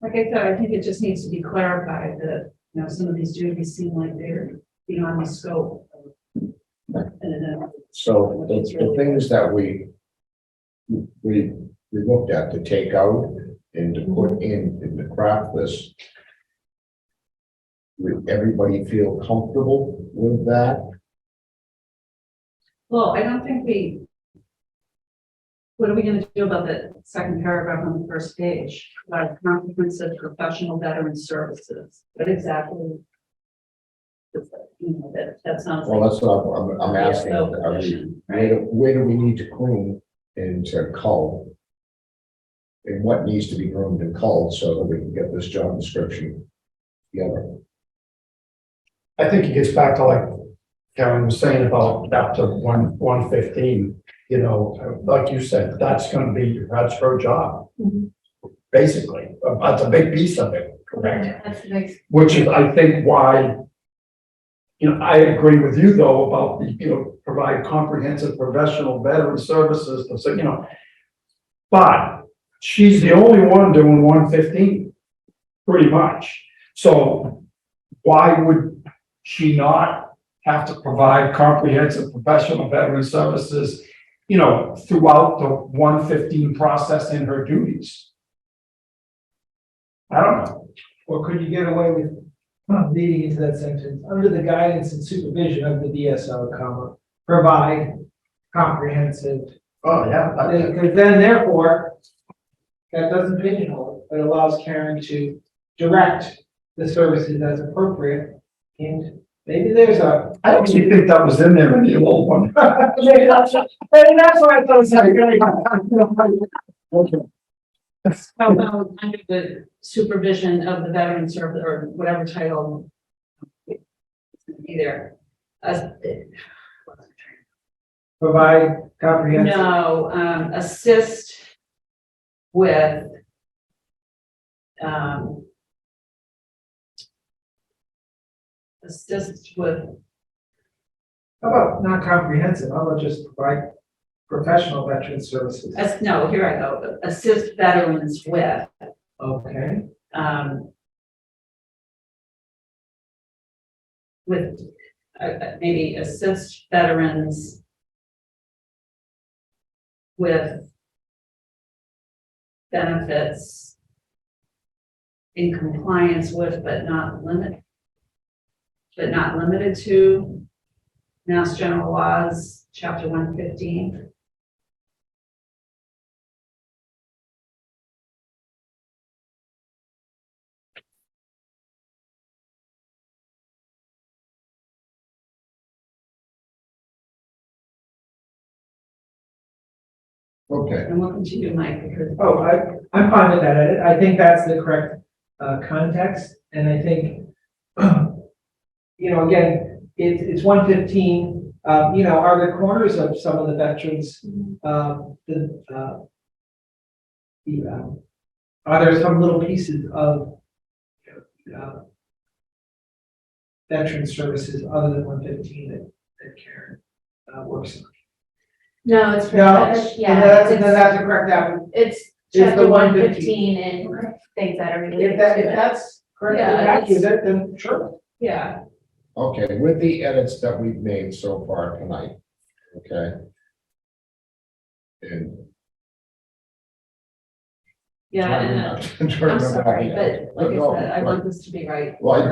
Like I said, I think it just needs to be clarified that, you know, some of these duties seem like they're beyond the scope. So the things that we looked at to take out and to put in and to craft this. Would everybody feel comfortable with that? Well, I don't think what are we gonna do about the second paragraph on the first page? About comprehensive professional veteran services, what exactly? is that? You know, that sounds Well, like. that's what I'm asking, are we, where do we need to groom into cull? And what needs to be groomed and culled so that we can get this job description together? I think it gets back to like Karen was saying about chapter 115, you know, like you said, that's her job. Basically, that's a big piece of it, correct? That's the next. Which is, I think, why, you know, I agree with you though about the, you know, provide comprehensive professional veteran services, so, you know. But she's the only one doing 115, pretty much. So why would she not have to provide comprehensive professional veteran services, you know, throughout the 115 process in her duties? I don't know. Or could you get away with leading into that sentence, under the guidance and supervision of the DSO, comma, provide comprehensive. Oh, yeah. Because then therefore, that doesn't pigeonhole it, it allows Karen to direct the services as appropriate. And maybe there's a. I actually think that was in there in the old one. Maybe that's why I thought it was Okay. How about under the supervision of the veteran service or whatever title? It's gonna be there. Provide comprehensive. No, assist with. Assist with, How about not comprehensive, how about just provide professional veteran services? no, here I go, assist veterans with, Okay. with, maybe assist veterans with benefits in compliance with, but not limited to Mass General Laws, Chapter 115. Okay, And we'll continue, Mike, because Oh, I'm fine with that. I think that's the correct context, and I think, you know, again, it's 115. You know, are the corners of some of the veterans, are there some little pieces of veteran services other than 115 that Karen works on? No, it's. No, Yeah. that's it's- the correct app. It's the chapter 115. 115 and things that are related If that, to if it. that's correctly Yeah, accurate, then sure. yeah, okay, with the edits that we've made so far tonight, okay? And. yeah, and I'm sorry, but like I said, I want this to be right. Well, I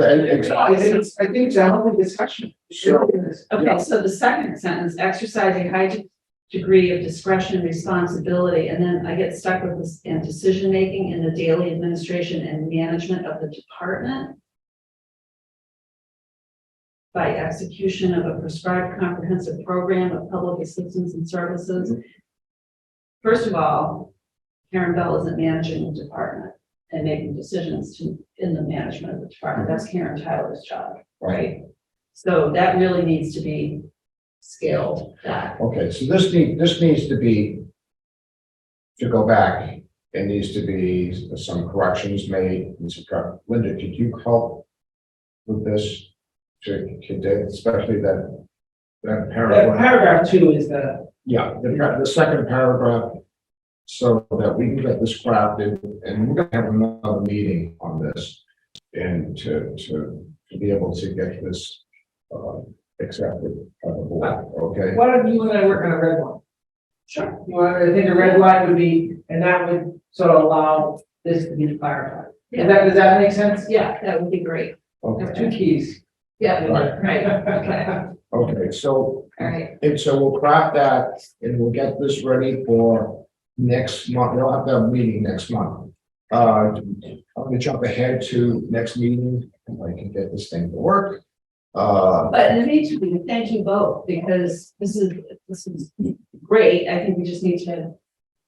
think it's a healthy discussion. Sure. Okay, so the second sentence, exercise a high degree of discretion and responsibility, and then I get stuck with this, and decision-making in the daily administration and management of the department. by execution of a prescribed comprehensive program of public assistance and services. First of all, Karen Bell isn't managing the department and making decisions in the management of the department. That's Karen Tyler's job, right? So that really needs to be scaled back. Okay, so this needs to be, to go back, it needs to be some corrections made. Linda, did you help with this? Especially that That paragraph? paragraph 2 is the, Yeah, the second paragraph, so that we can get this crafted, and we're gonna have another meeting on this. And to be able to get this, accepted by the board, okay? why don't you and I work on a red line? Sure. You want, I think a red line would be, and that would sort of allow this to be clarified. Does that make sense? Yeah, that would be great. There's Okay, 2 keys. Yeah, Right. right, okay, okay, so, all right. and so we'll craft that, and we'll get this ready for next month. We'll have to have a meeting next month. I'm gonna jump ahead to next meeting, if I can get this thing to work. But in the meantime, thank you both, because this is great. I think we just need to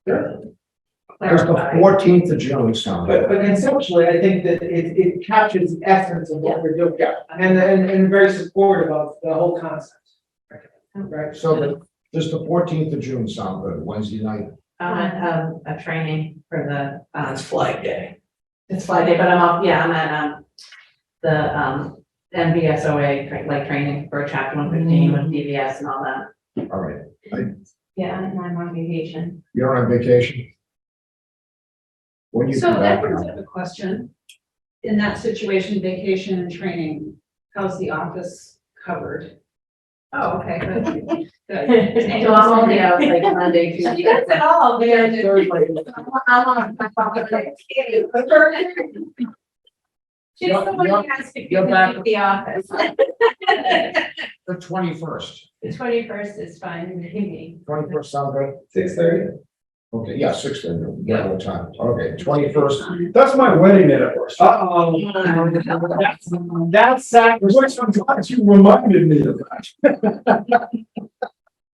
There's the clarify. 14th of June, sound But conceptually, I think that it captures the essence of what we're doing. And very supportive of the whole concept. Right. So does the 14th of June sound good, Wednesday night? A training for the, That's Flag Day. it's Flag Day, but I'm off, yeah, I'm at, the, MBSOA, like training for chapter 115 with DVS and all that. All right, Yeah, and I'm on vacation. you're on vacation? When you So come that back? brings up a question. In that situation, vacation and training, how's the office covered? Oh, okay, good. Good. So I'm only out like Monday, Tuesday. You guys at all, yeah. I'm on my phone. She's the one who has to You're back. keep the office. The 21st. The 21st is fine with me. 21st sound good? 6:30. Okay, yeah, 6:30, regular time. Okay, 21st. That's my wedding anniversary. Uh-oh. That's Which I'm glad you reminded me of that.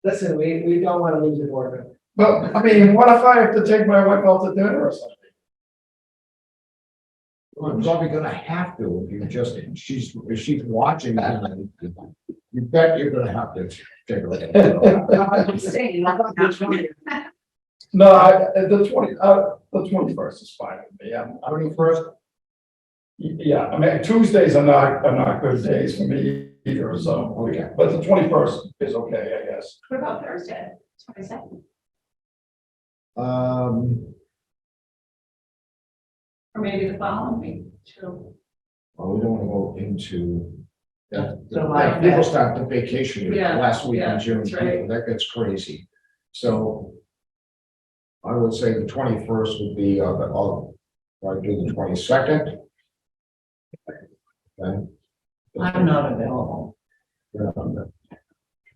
Listen, we don't want to lose the board member. But, I mean, what if I have to take my wife out to dinner or something? I'm probably gonna have to, if you just, if she's watching that, you bet you're gonna have to take a look at it. I'm saying, No, the 21st is fine with me. 21st, Yeah, I mean, Tuesdays are not good days for me either, so, Okay. but the 21st is okay, I guess. what about Thursday, 22nd? Or maybe the following week, too. well, we don't wanna go into that. July. People start the vacation week, Yeah, last week yeah, in June, that's right. that gets crazy. So I would say the 21st would be, I'll do the 22nd. Okay. I'm not available. Yeah,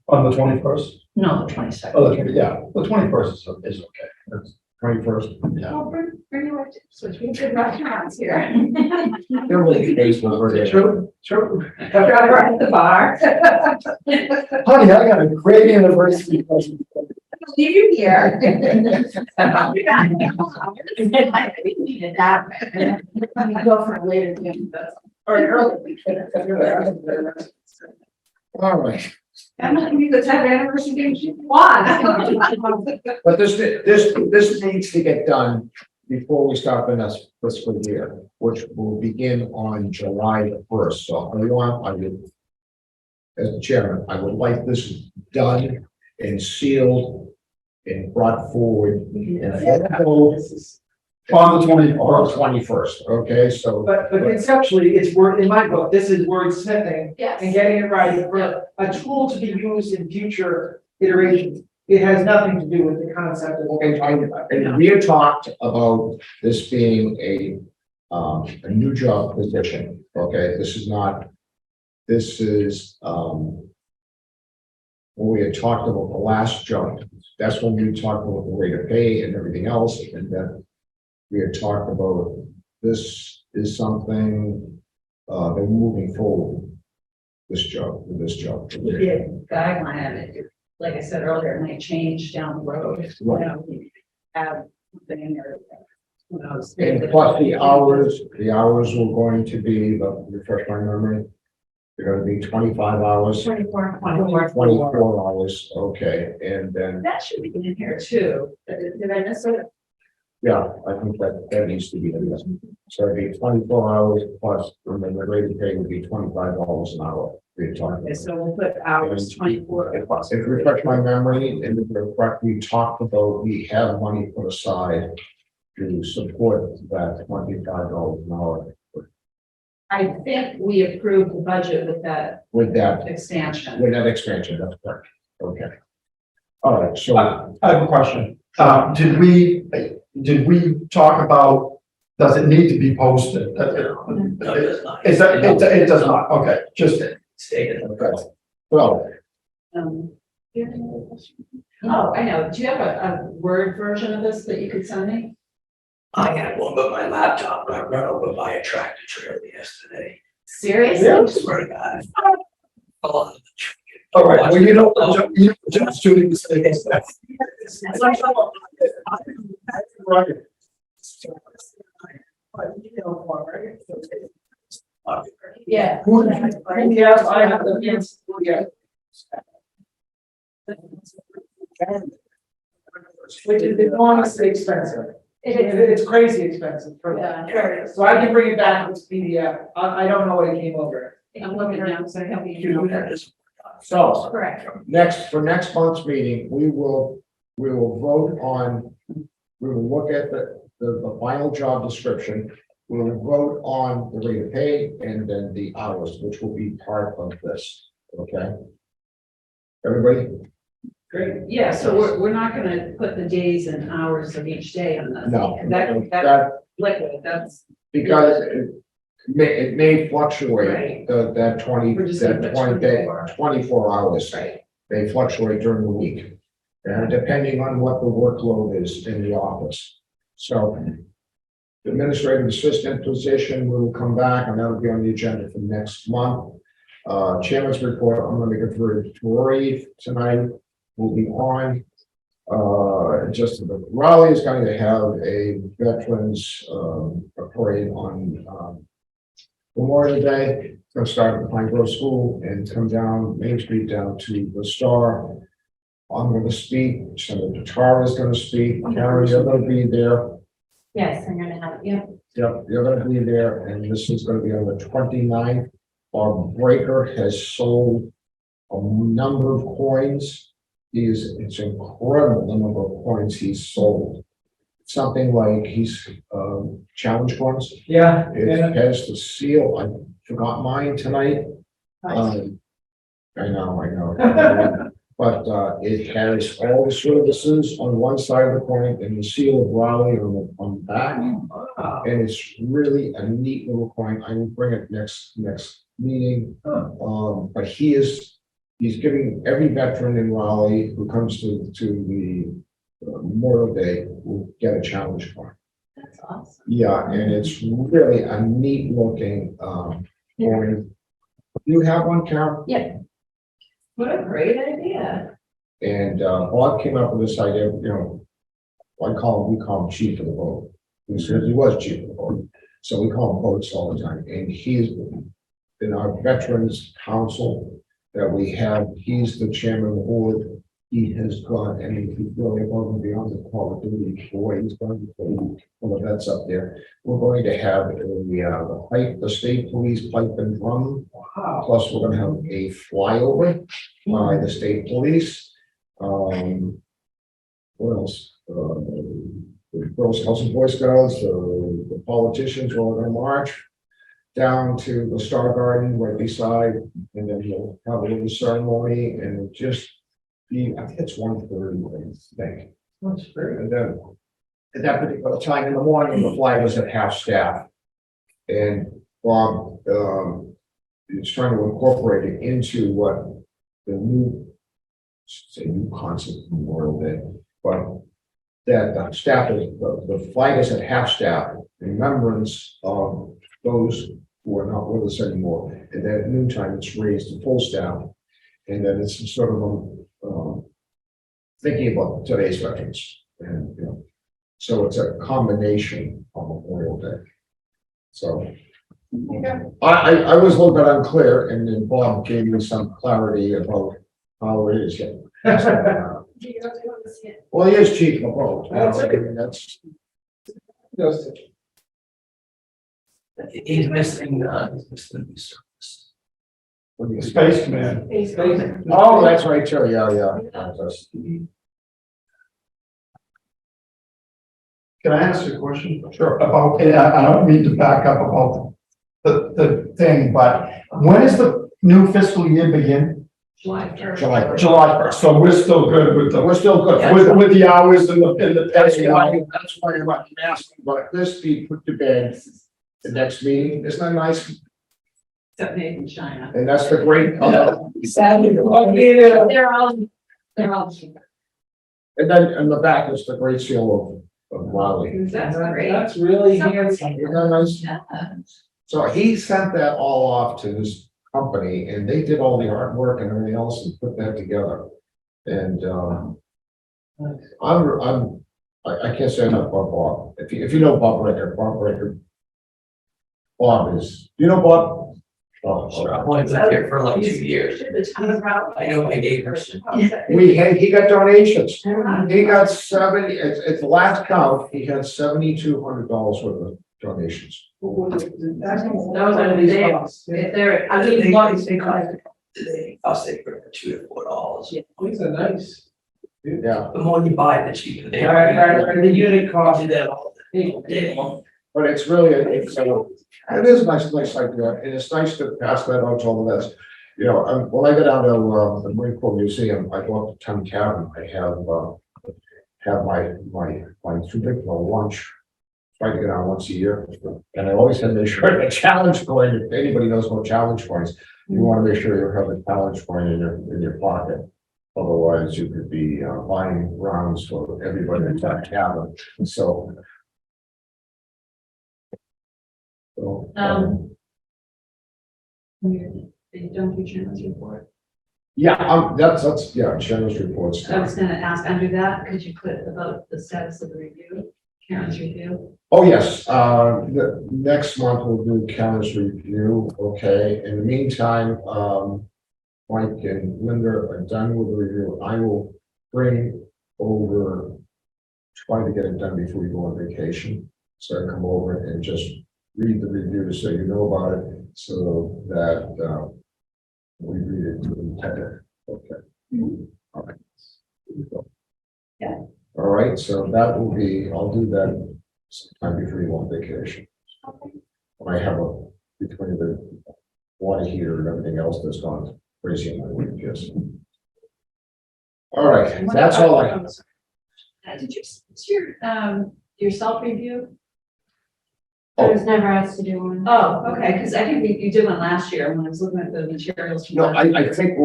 On the 21st? No, the 22nd. Oh, yeah, the 21st is okay. That's- 21st. Yeah. Well, bring your wife to switch, we have good restaurants here. They're really tasteful over there. True, true. Right at the bar. Honey, I got a great anniversary present. Leave you here. I needed that. Let me go for a later game. Or early. All right, I'm not gonna be the type of anniversary games you want. but this needs to get done before we start the next fiscal year, which will begin on July the 1st. So I would, as the chairman, I would like this done and sealed and brought forward On the on 21st. 21st, okay, so. But conceptually, it's word, in my book, this is wordsmithing and Yes. getting it right for a tool to be used in future iterations. It has nothing to do with the concept of. And we had talked about this being a new job position, okay, this is not, this is, when we had talked about the last job, that's when we talked about the rate of pay and everything else, and then we had talked about, this is something, that we're moving forward. this job, with this job. Would be a guideline of it. Like I said earlier, it might change down the road. You Right. know, you have something or, who knows. And plus the hours were going to be, refresh my memory, they're gonna be 25 hours, 24. 24 hours, okay, and then, That should be in here too. Did I miss it? yeah, I think that needs to be in this. So it'd be 24 hours plus, and then the rate of pay would be $25 an hour. We're talking. Okay, so we'll put hours 24 plus. If refresh my memory, and if we're correct, we talked about, we have money put aside to support that $25 an hour I think we approved the budget with that with that expansion. expansion, that's correct, okay. All right, so, I have a question. Did we talk about, does it need to be posted? No, it does not. Is that, it does not, okay, just, Stated. okay, well, Do you have any other questions? Oh, I know. Do you have a Word version of this that you could send me? I had one, but my laptop got run over by a tractor trailer yesterday. Seriously? Yeah. I swear to God. Fell out of the tree. all right, well, you know, just shooting the same. Right. Yeah. Yeah, I have the, yes, yeah. Which is enormously expensive. It's crazy expensive for that. Yeah. So I can bring it back with PDF. I don't know what it came over. I'm looking now, so help you. so, Correct. for next month's meeting, we will vote on, we will look at the final job description. We will vote on the rate of pay and then the hours, which will be part of this, okay? Everybody? Great. Yeah, so we're not gonna put the days and hours of each day on this. No, That's that, liquid, that's, because it may fluctuate, Right. that 20, We're just gonna that put 20 day, 24. 24 hours. right. They fluctuate during the week. And depending on what the workload is in the office. So the administrative assistant position, we will come back and that'll be on the agenda for next month. Chairman's report, I'm gonna give to Rory tonight, will be on. Just the Raleigh is going to have a veterans parade on Memorial Day. It's going to start at Pine Grove School and come down Main Street down to the Star. I'm going to speak, Senator Tara is going to speak, Karen, you're going to be there. Yes, I'm gonna have, yeah. Yep, you're going to be there, and this is going to be on the 29th. Our breaker has sold a number of coins. It's incredible the number of coins he's sold. Something like he's challenge coins. Yeah, It yeah. has the seal. I forgot mine tonight. I know. But it has all the services on one side of the coin and the seal of Raleigh on the back. And it's really a neat little coin. I will bring it next meeting. But he's giving every veteran in Raleigh who comes to the Memorial Day will get a challenge coin. That's awesome. Yeah, and it's really a neat looking coin. You have one, Carol? What a great idea. And Bob came up with this idea, we call him chief of the boat. He said he was chief of the boat. So we call him boats all the time. And he's in our Veterans Council that we have, he's the chairman of the board. He has gone, he's really above and beyond the call of duty for what he's done for the vets up there. We're going to have the state police pipe and drum. Wow. Plus, we're gonna have a flyover by the state police. What else? The Girl Scouts and Boy Scouts, the politicians are all gonna march down to the Star Garden right beside, and then we'll have a little ceremony and just be, I think it's 1:30, I think. That's great. And then at that particular time in the morning, the flag was at half staff. And Bob, is trying to incorporate it into what the new concept Memorial Day, but that the staff is, the flag is at half staff, in remembrance of those who are not with us anymore. And then at noontime, it's raised to full staff. And then it's sort of, thinking about today's veterans and, so it's a combination of Memorial Day. So I was a little bit unclear and then Bob gave me some clarity about how it is. Well, he is chief of both. That's okay. That's, Those two. He's missing the service. what do you say? Space Command. Oh, that's right, too, yeah. That's- Can I ask you a question? Sure. About, I don't mean to back up about the thing, but when is the new fiscal year begin? July 1st. July 1st. July 1st, so we're still good with We're still good. with the hours and the. That's why I'm asking, but this be put to bed the next meeting, isn't that nice? Except made in China. And that's the great, Sadly, They're all. and then in the back is the great seal of Raleigh. That's great. That's really handsome. Isn't that nice? Yeah. So he sent that all off to his company and they did all the artwork and everything else and put that together. And, I can't say enough about Bob. If you know Bob Ricker. Bob is, do you know Bob? Oh, I've only been here for like 2 years. The town of Raleigh. I know my neighbors. he got donations. He got 70, it's the last count, he had $7,200 worth of donations. Those are the days. If they're, I mean, lots of Today, I'll say for $2 to $4. These are nice. Yeah, The more you buy, the cheaper they All right, are. the unit I cost. do that all day long. but it's really, it is a nice idea, and it's nice to pass that on to all of us. When I go down to, the Marine Corps Museum, I go up to Town Cabin, I have my too big for lunch. Try to get on once a year, and I always have to make sure the challenge coin, if anybody knows about challenge coins, you want to make sure you have a challenge coin in your pocket. Otherwise, you could be buying rounds for everybody in that cabin, so. Don't do Chairman's report. Yeah, Chairman's reports. I was gonna ask under that, could you put about the status of the review, Karen's review? Oh, yes, the next month we'll do Karen's review, okay, in the meantime, Mike and Linda are done with the review, I will bring over, try to get it done before we go on vacation, so I come over and just read the review so you know about it, so that, we read it to the intended, okay. All right. Yeah. All right, so that will be, I'll do that sometime before you go on vacation. When I have between the water heater and everything else that's gone crazy in my week, yes. All right, that's all I have. Did you, what's your self-review? I was never asked to do one. Oh, okay, because I think you did one last year when I was looking at the materials. from No, last year. I think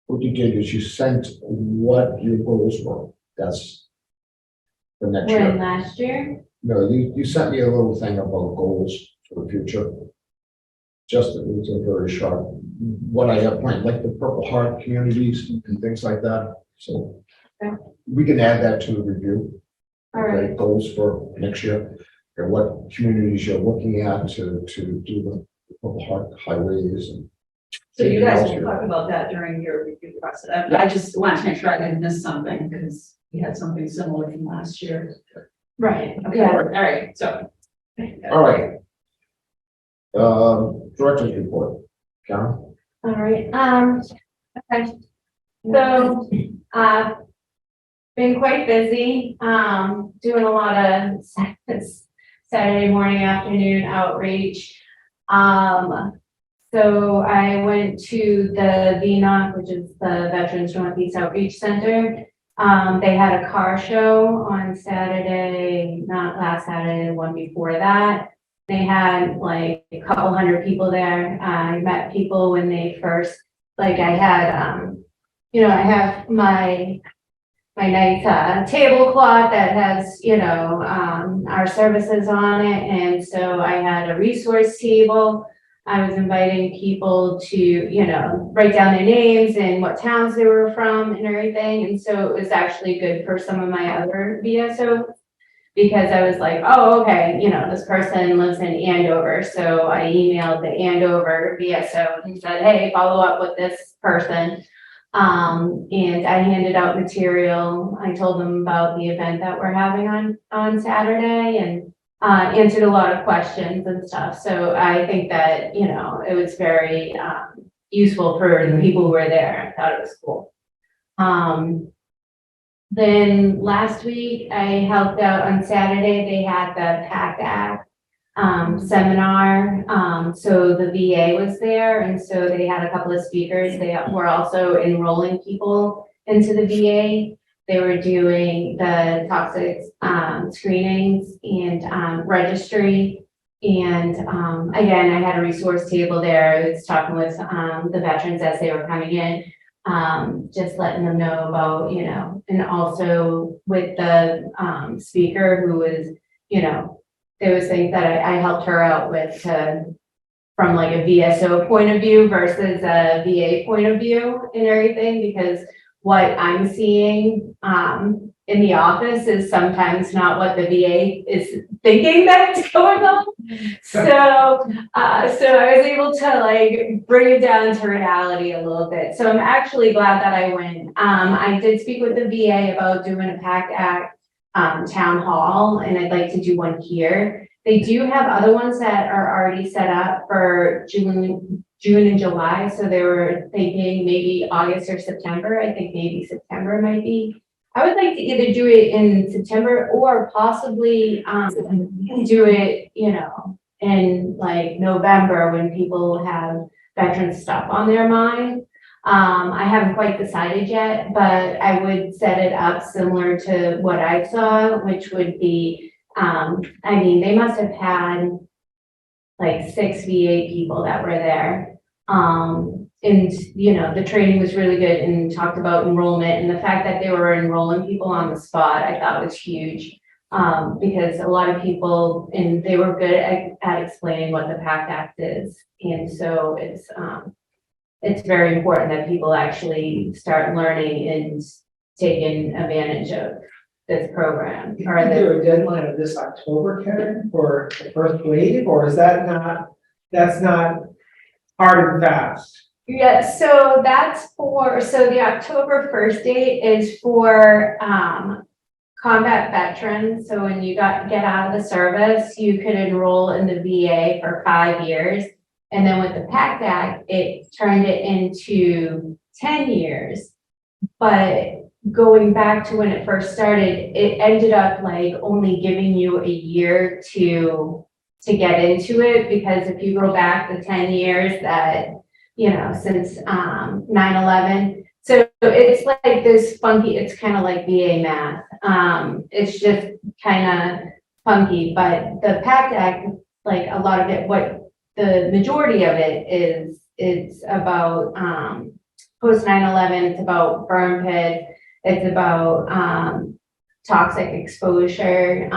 what you did is you sent what your goals were, that's the next When year. last year? No, you sent me a little thing about goals for the future. Just, it was a very short, what I have planned, like the Purple Heart communities and things like that, so. Okay. We can add that to the review. All right. Okay, goals for next year, and what communities you're looking at to do the Purple Heart highways and. So you guys will talk about that during your review process. I just want to make sure I didn't miss something because we had something similar from last year. Right, Okay, yeah. all right, so. All right. Director's report, Karen? All right, okay. So, been quite busy, doing a lot of Saturday morning, afternoon outreach. So I went to the VNOC, which is the Veterans Northeast Outreach Center. They had a car show on Saturday, not last Saturday, the one before that. They had like a couple hundred people there. I met people when they first, like I had, I have my my nice tablecloth that has, our services on it. And so I had a resource table. I was inviting people to, write down their names and what towns they were from and everything. And so it was actually good for some of my other VSO, because I was like, oh, okay, this person lives in Andover. So I emailed the Andover VSO and said, hey, follow up with this person. And I handed out material. I told them about the event that we're having on Saturday, and answered a lot of questions and stuff. So I think that, it was very useful for the people who were there. I thought it was cool. Then last week I helped out on Saturday. They had the PACT Act seminar. So the VA was there, and so they had a couple of speakers. They were also enrolling people into the VA. They were doing the toxic screenings and registry. And again, I had a resource table there. I was talking with the veterans as they were coming in, just letting them know about, and also with the speaker who was, there was things that I helped her out with from like a VSO point of view versus a VA point of view and everything, because what I'm seeing in the office is sometimes not what the VA is thinking that it's going on. So I was able to like bring it down to reality a little bit. So I'm actually glad that I went. I did speak with the VA about doing a PACT Act town hall, and I'd like to do one here. They do have other ones that are already set up for June and July. So they were thinking maybe August or September. I think maybe September might be. I would like to either do it in September or possibly do it, in like November when people have veteran stuff on their mind. I haven't quite decided yet, but I would set it up similar to what I saw, which would be, they must have had like 6 VA people that were there. And the training was really good and talked about enrollment, and the fact that they were enrolling people on the spot, I thought was huge. Because a lot of people, and they were good at explaining what the PACT Act is. And so it's very important that people actually start learning and taking advantage of this program. Is there a deadline of this October, Karen, for the first wave, or is that not, that's not hard and fast? Yeah, so the October 1st date is for combat veterans. So when you get out of the service, you could enroll in the VA for 5 years. And then with the PACT Act, it turned it into 10 years. But going back to when it first started, it ended up like only giving you a year to get into it, because if you go back the 10 years that, since 9/11, so it's like this funky, it's kind of like VA math. It's just kind of funky, but the PACT Act, like a lot of it, what the majority of it is, it's about post 9/11, it's about burn pits, it's about toxic exposure,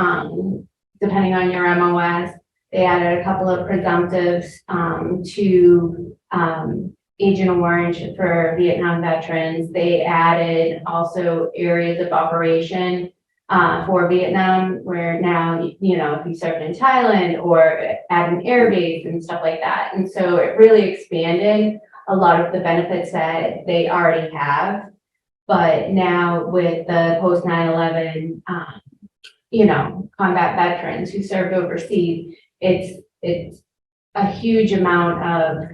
depending on your MOS. They added a couple of presumptives to Agent Orange for Vietnam veterans. They added also areas of operation for Vietnam, where now, if you served in Thailand or at an air base and stuff like that. And so it really expanded a lot of the benefits that they already have. But now with the post 9/11, combat veterans who served overseas, it's a huge amount of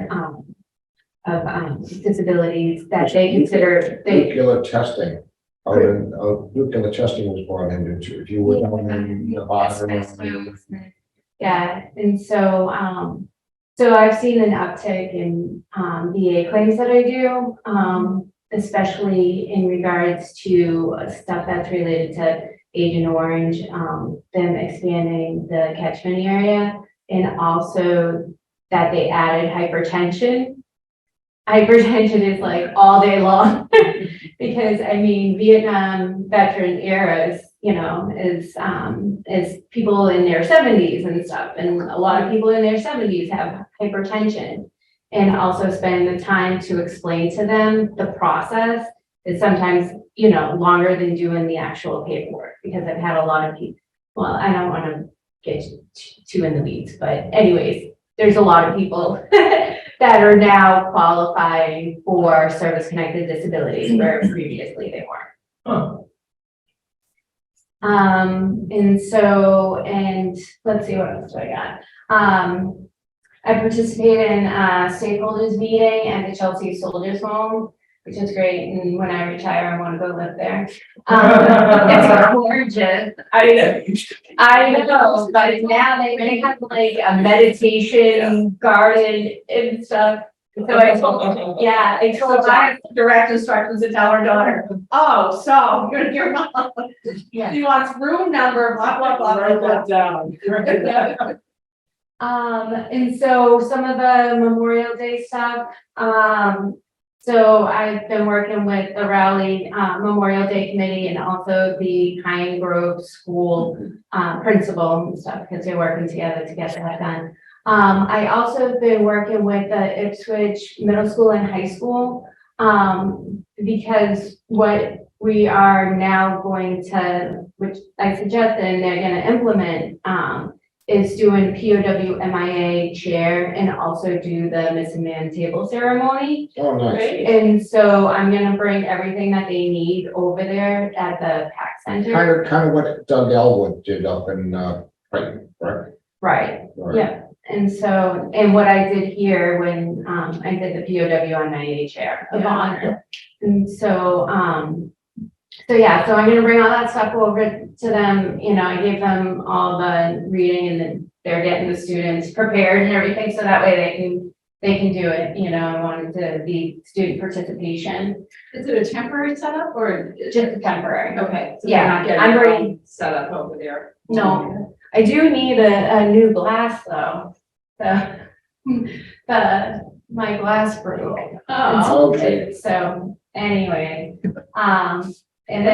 disabilities that they consider. Nuclear testing. Nuclear testing was brought into, if you were down in the bottom. Yeah, and so, so I've seen an uptick in VA claims that I do, especially in regards to stuff that's related to Agent Orange, them expanding the catchment area, and also that they added hypertension. hypertension is like all day long. Because I mean, Vietnam veteran eras, is people in their seventies and stuff. And a lot of people in their seventies have hypertension. And also spending the time to explain to them the process is sometimes, longer than doing the actual paperwork. Because I've had a lot of people, well, I don't want to get too in the weeds, but anyways, there's a lot of people that are now qualifying for service-connected disabilities where previously they weren't. Huh. And let's see, what else do I got? I participated in a stakeholders meeting at the Chelsea Soldiers Home, which is great. And when I retire, I want to go live there. It's gorgeous. That used to be. I know, but now they have like a meditation garden and stuff. So I told, yeah, I told I have direct instructions to tell our daughter, oh, so your mom, Yeah. she wants room number, blah, blah, blah, blah, Write blah. that down. And so some of the Memorial Day stuff, so I've been working with the Raleigh Memorial Day Committee and also the Pine Grove School principal and stuff, because they're working together to get that done. I also have been working with the Ipswich Middle School and High School, because what we are now going to, which I suggested and they're gonna implement, is doing POW MIA chair and also do the Missing Man table ceremony. Oh, nice. And so I'm gonna bring everything that they need over there at the PAC Center. Kind of what Doug Elwood did up in, Brighton, right? Right, Right. yeah. And so, and what I did here when, I did the POW MIA chair of honor. And so, so I'm gonna bring all that stuff over to them, I gave them all the reading and then they're getting the students prepared and everything, so that way they can do it, I wanted to be student participation, Is it a temporary setup or? just temporary. Okay. So Yeah, they're not getting I'm their bringing- own setup over there. No, I do need a new glass though, my glass broke. Oh, Okay. So anyway, and when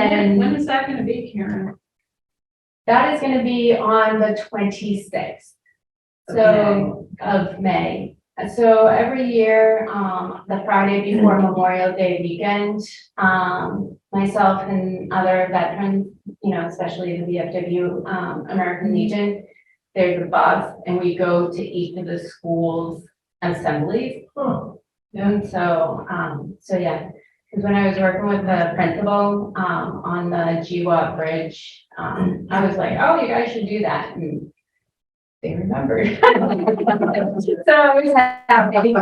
then is that gonna be, Karen? that is gonna be on the 26th. So, of May. So every year, the Friday before Memorial Day weekend, myself and other veterans, especially the VFW, American Legion, there's a bus and we go to each of the schools' assemblies. Huh. And so, yeah, because when I was working with the principal, on the GWAT bridge, I was like, oh, you guys should do that. And they remembered. So I was happy.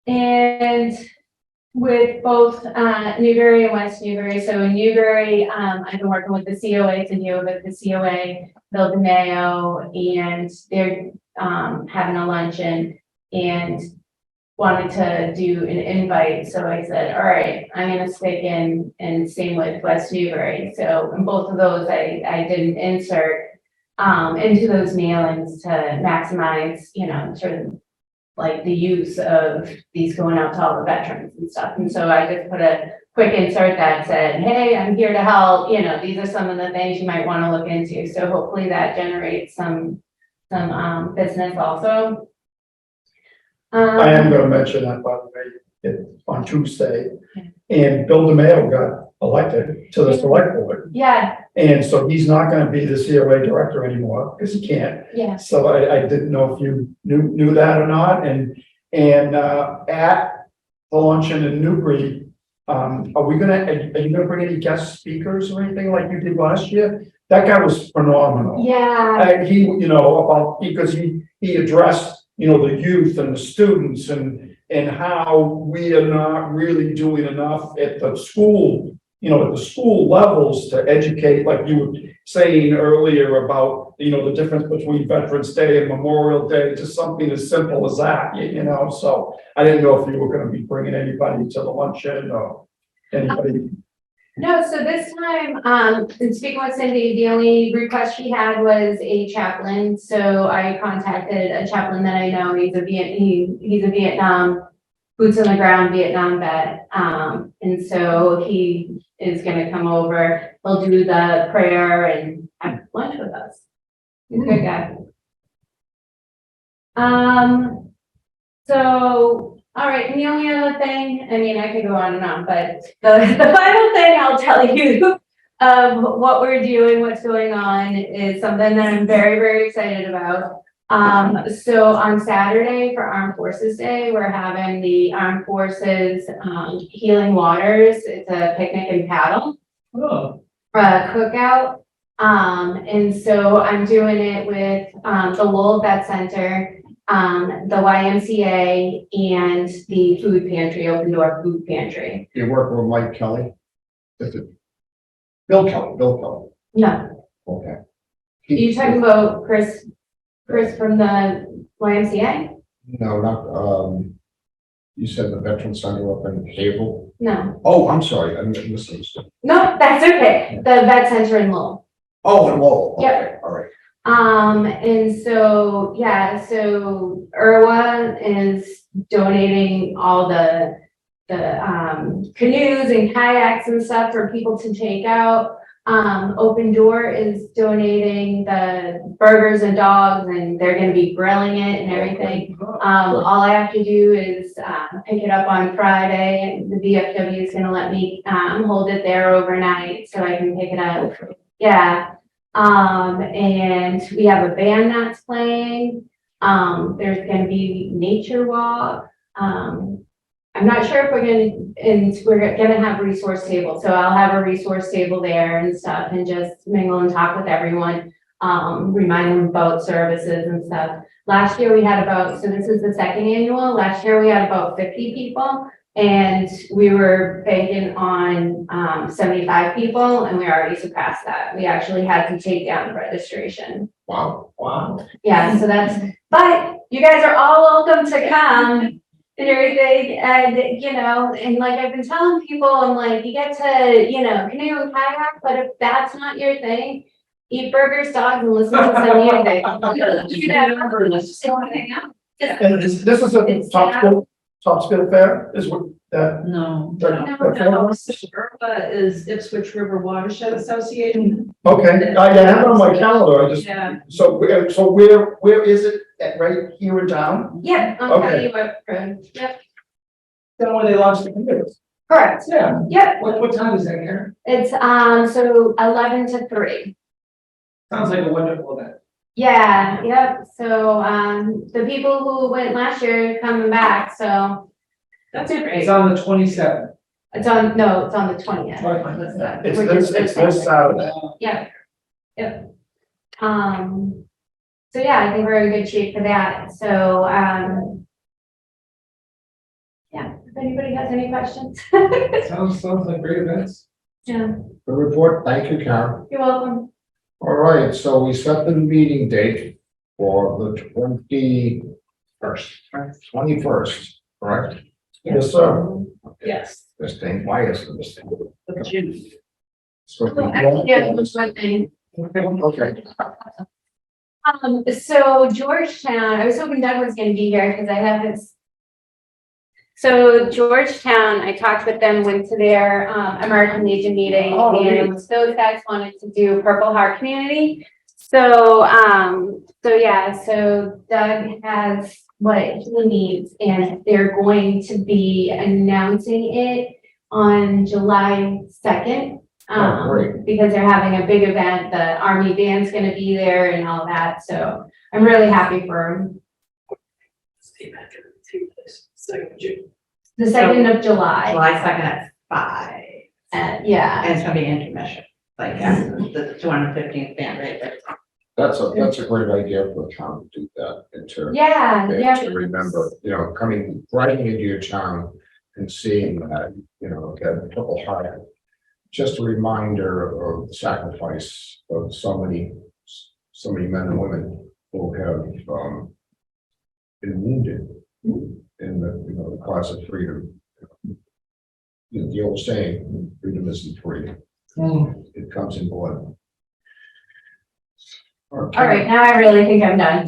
And with both, Newbury and West Newbury, so in Newbury, I've been working with the COA to deal with the COA, Bill DeMayo, and they're, having a luncheon and wanted to do an invite, so I said, all right, I'm gonna stick in, and same with West Newbury. So in both of those, I did an insert into those mailings to maximize, sort of like the use of these going out to all the veterans and stuff. And so I just put a quick insert that said, hey, I'm here to help, these are some of the things you might want to look into. So hopefully that generates some business also. I am gonna mention that, by the way, on Tuesday. And Bill DeMayo got elected to the select board. Yeah, And so he's not gonna be the COA director anymore, because he can't. yeah. So I didn't know if you knew that or not, and at the luncheon in Newbury, are you gonna bring any guest speakers or anything like you did last year? That guy was phenomenal. Yeah, He, because he addressed, the youth and the students and how we are not really doing enough at the school, at the school levels to educate, like you were saying earlier about, the difference between Veterans Day and Memorial Day, just something as simple as that, so I didn't know if you were gonna be bringing anybody to the luncheon or anybody. No, so this time, in speaking with Cindy, the only request she had was a chaplain. So I contacted a chaplain that I know. He's a Vietnam, boots on the ground Vietnam vet. And so he is gonna come over. He'll do the prayer and have lunch with us. He's a good guy. So, all right, and the only other thing, I mean, I could go on and on, but the final thing I'll tell you of what we're doing, what's going on is something that I'm very, very excited about. So on Saturday for Armed Forces Day, we're having the Armed Forces, Healing Waters. It's a picnic and paddle Oh, cookout. And so I'm doing it with, the Lowell Vet Center, the YMCA and the food pantry, open door food pantry. You work with Mike Kelly? Is it? Bill Kelly. No, Okay. are you talking about Chris from the YMCA? No, not, you said the Veteran Center up in Havel? No, Oh, I'm sorry, I misunderstood. no, that's okay. The vet center in Lowell. Oh, in Lowell. Okay, Yep. all right. And so, yeah, so Irwa is donating all the canoes and kayaks and stuff for people to take out. Open Door is donating the burgers and dogs, and they're gonna be grilling it and everything. All I have to do is, pick it up on Friday, and the VFW is gonna let me, hold it there overnight, so I can pick it up. Yeah, and we have a band that's playing. There's gonna be nature walk. I'm not sure if we're gonna have resource table, so I'll have a resource table there and stuff and just mingle and talk with everyone. Remind them about services and stuff. Last year we had so this is the second annual, last year we had about 50 people. And we were banking on 75 people, and we already surpassed that. We actually had to take down registration. Wow. Yeah, so but you guys are all welcome to come and everything, and, and like I've been telling people, I'm like, you get to, canoe and kayak, but if that's not your thing, eat burgers, dogs, and listen to some music. Let's just go and hang out. And this is a top skill fair, is what, No. the IRBA is Ipswich River Watershed Association. okay, I have it on my calendar, I just, Yeah. so where is it, right here in town? Yep, I'll tell Okay. you what, yep, then when they launched the computers. correct, Yeah. yep, What time is that, Karen? it's, so 11 to 3. Sounds like a wonderful event. Yeah, yep, so, the people who went last year are coming back, so That's It's great. on the 27th. it's on the 20th. It's this Saturday. Yeah, yep. So yeah, I think we're in good shape for that, so, yeah, if anybody has any questions. Sounds like great events. Yeah, Good report. Thank you, Karen. you're welcome. All right, so we set the meeting date for the 21st, correct? Yes, sir. Yes. This thing, why is this thing? Of June. So Well, actually, yeah, just one thing. Okay, So Georgetown, I was hoping Doug was gonna be here, because I have his. So Georgetown, I talked with them, went to their, American Legion meeting, and those guys wanted to do Purple Heart Community. So, so Doug has what he needs, and they're going to be announcing it on July 2nd. Oh, great. Because they're having a big event, the Army band's gonna be there and all that, so I'm really happy for them. The 2nd of July, July 2nd at 5, yeah, and it's gonna be intermission, like, the 215th band right there. that's a great idea for the town to do that and to. yeah. To remember, riding into your town and seeing that, get a Purple Heart. Just a reminder of the sacrifice of so many men and women who have been wounded in the cause of freedom. the old saying, freedom isn't free. Hmm. It comes in blood. All right, now I really think I'm done.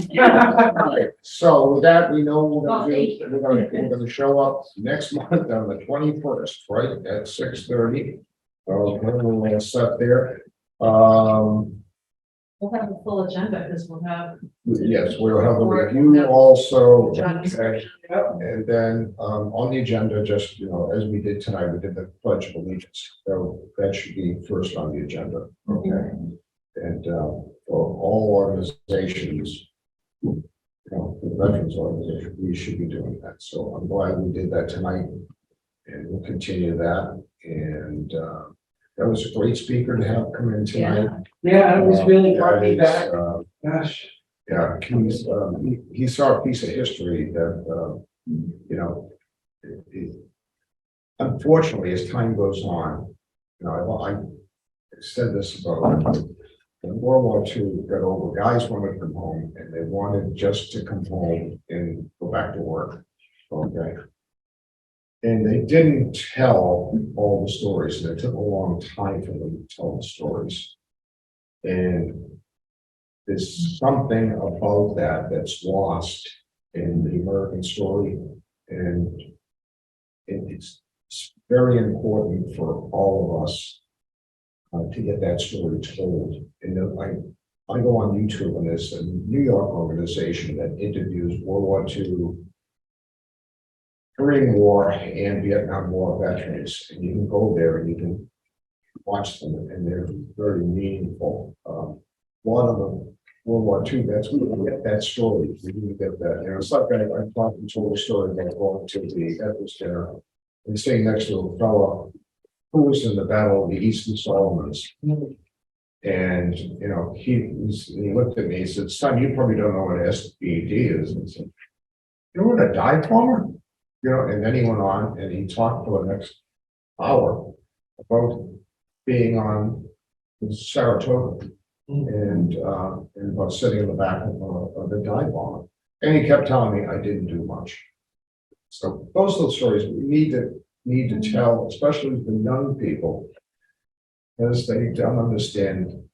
So with that, we know we're Well, gonna thank do, we're gonna show up next month on the 21st, right, at 6:30. We'll set there. We'll have a full agenda because we'll have. Yes, we'll have a review also. Job Okay. description. And then, on the agenda, just, as we did tonight, we did the pledge of allegiance. So that should be first on the agenda, okay? And, for all organizations, the veterans organization, we should be doing that. So I'm glad we did that tonight. And we'll continue that. And, that was a great speaker to have come in tonight. Yeah, it was really brought me That is, back. Gosh. yeah, he saw a piece of history that, unfortunately, as time goes on, I said this about when World War II got over, guys wanted to come home and they wanted just to come home and go back to work. Okay. And they didn't tell all the stories, and it took a long time for them to tell the stories. And there's something about that that's lost in the American story, and it's very important for all of us to get that story told. And I go on YouTube, and there's a New York organization that interviews World War II, Korean War, and Vietnam War veterans, and you can go there and you can watch them, and they're very meaningful. A lot of them, World War II, that's we can get that story. We can get that. It's like I told a story about going to the Essex dinner and sitting next to a fellow who was in the Battle of the Eastern Solomons. And, he looked at me, he said, "Son, you probably don't know what SBD is." And I said, "You want to die for me?" And then he went on and he talked for the next hour about being on Saratoga and about sitting in the back of the dive bomber. And he kept telling me I didn't do much. So those are the stories we need to tell, especially the young people, as they don't understand,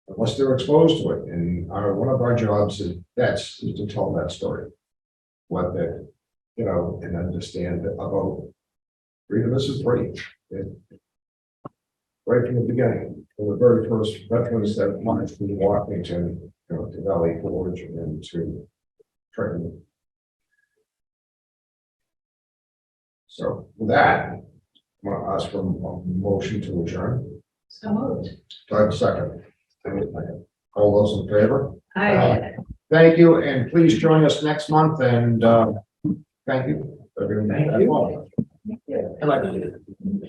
unless they're exposed to it. And one of our jobs is to tell that story. What that, and understand about freedom isn't free. Right from the beginning, from the very first veterans that marched from Washington, to Valley Forge and to Trenton. So with that, I'm going to ask for a motion to adjourn. So moved. Do I have a second? All those in favor? Aye. Thank you, and please join us next month, and thank you. Thank you. Thank you.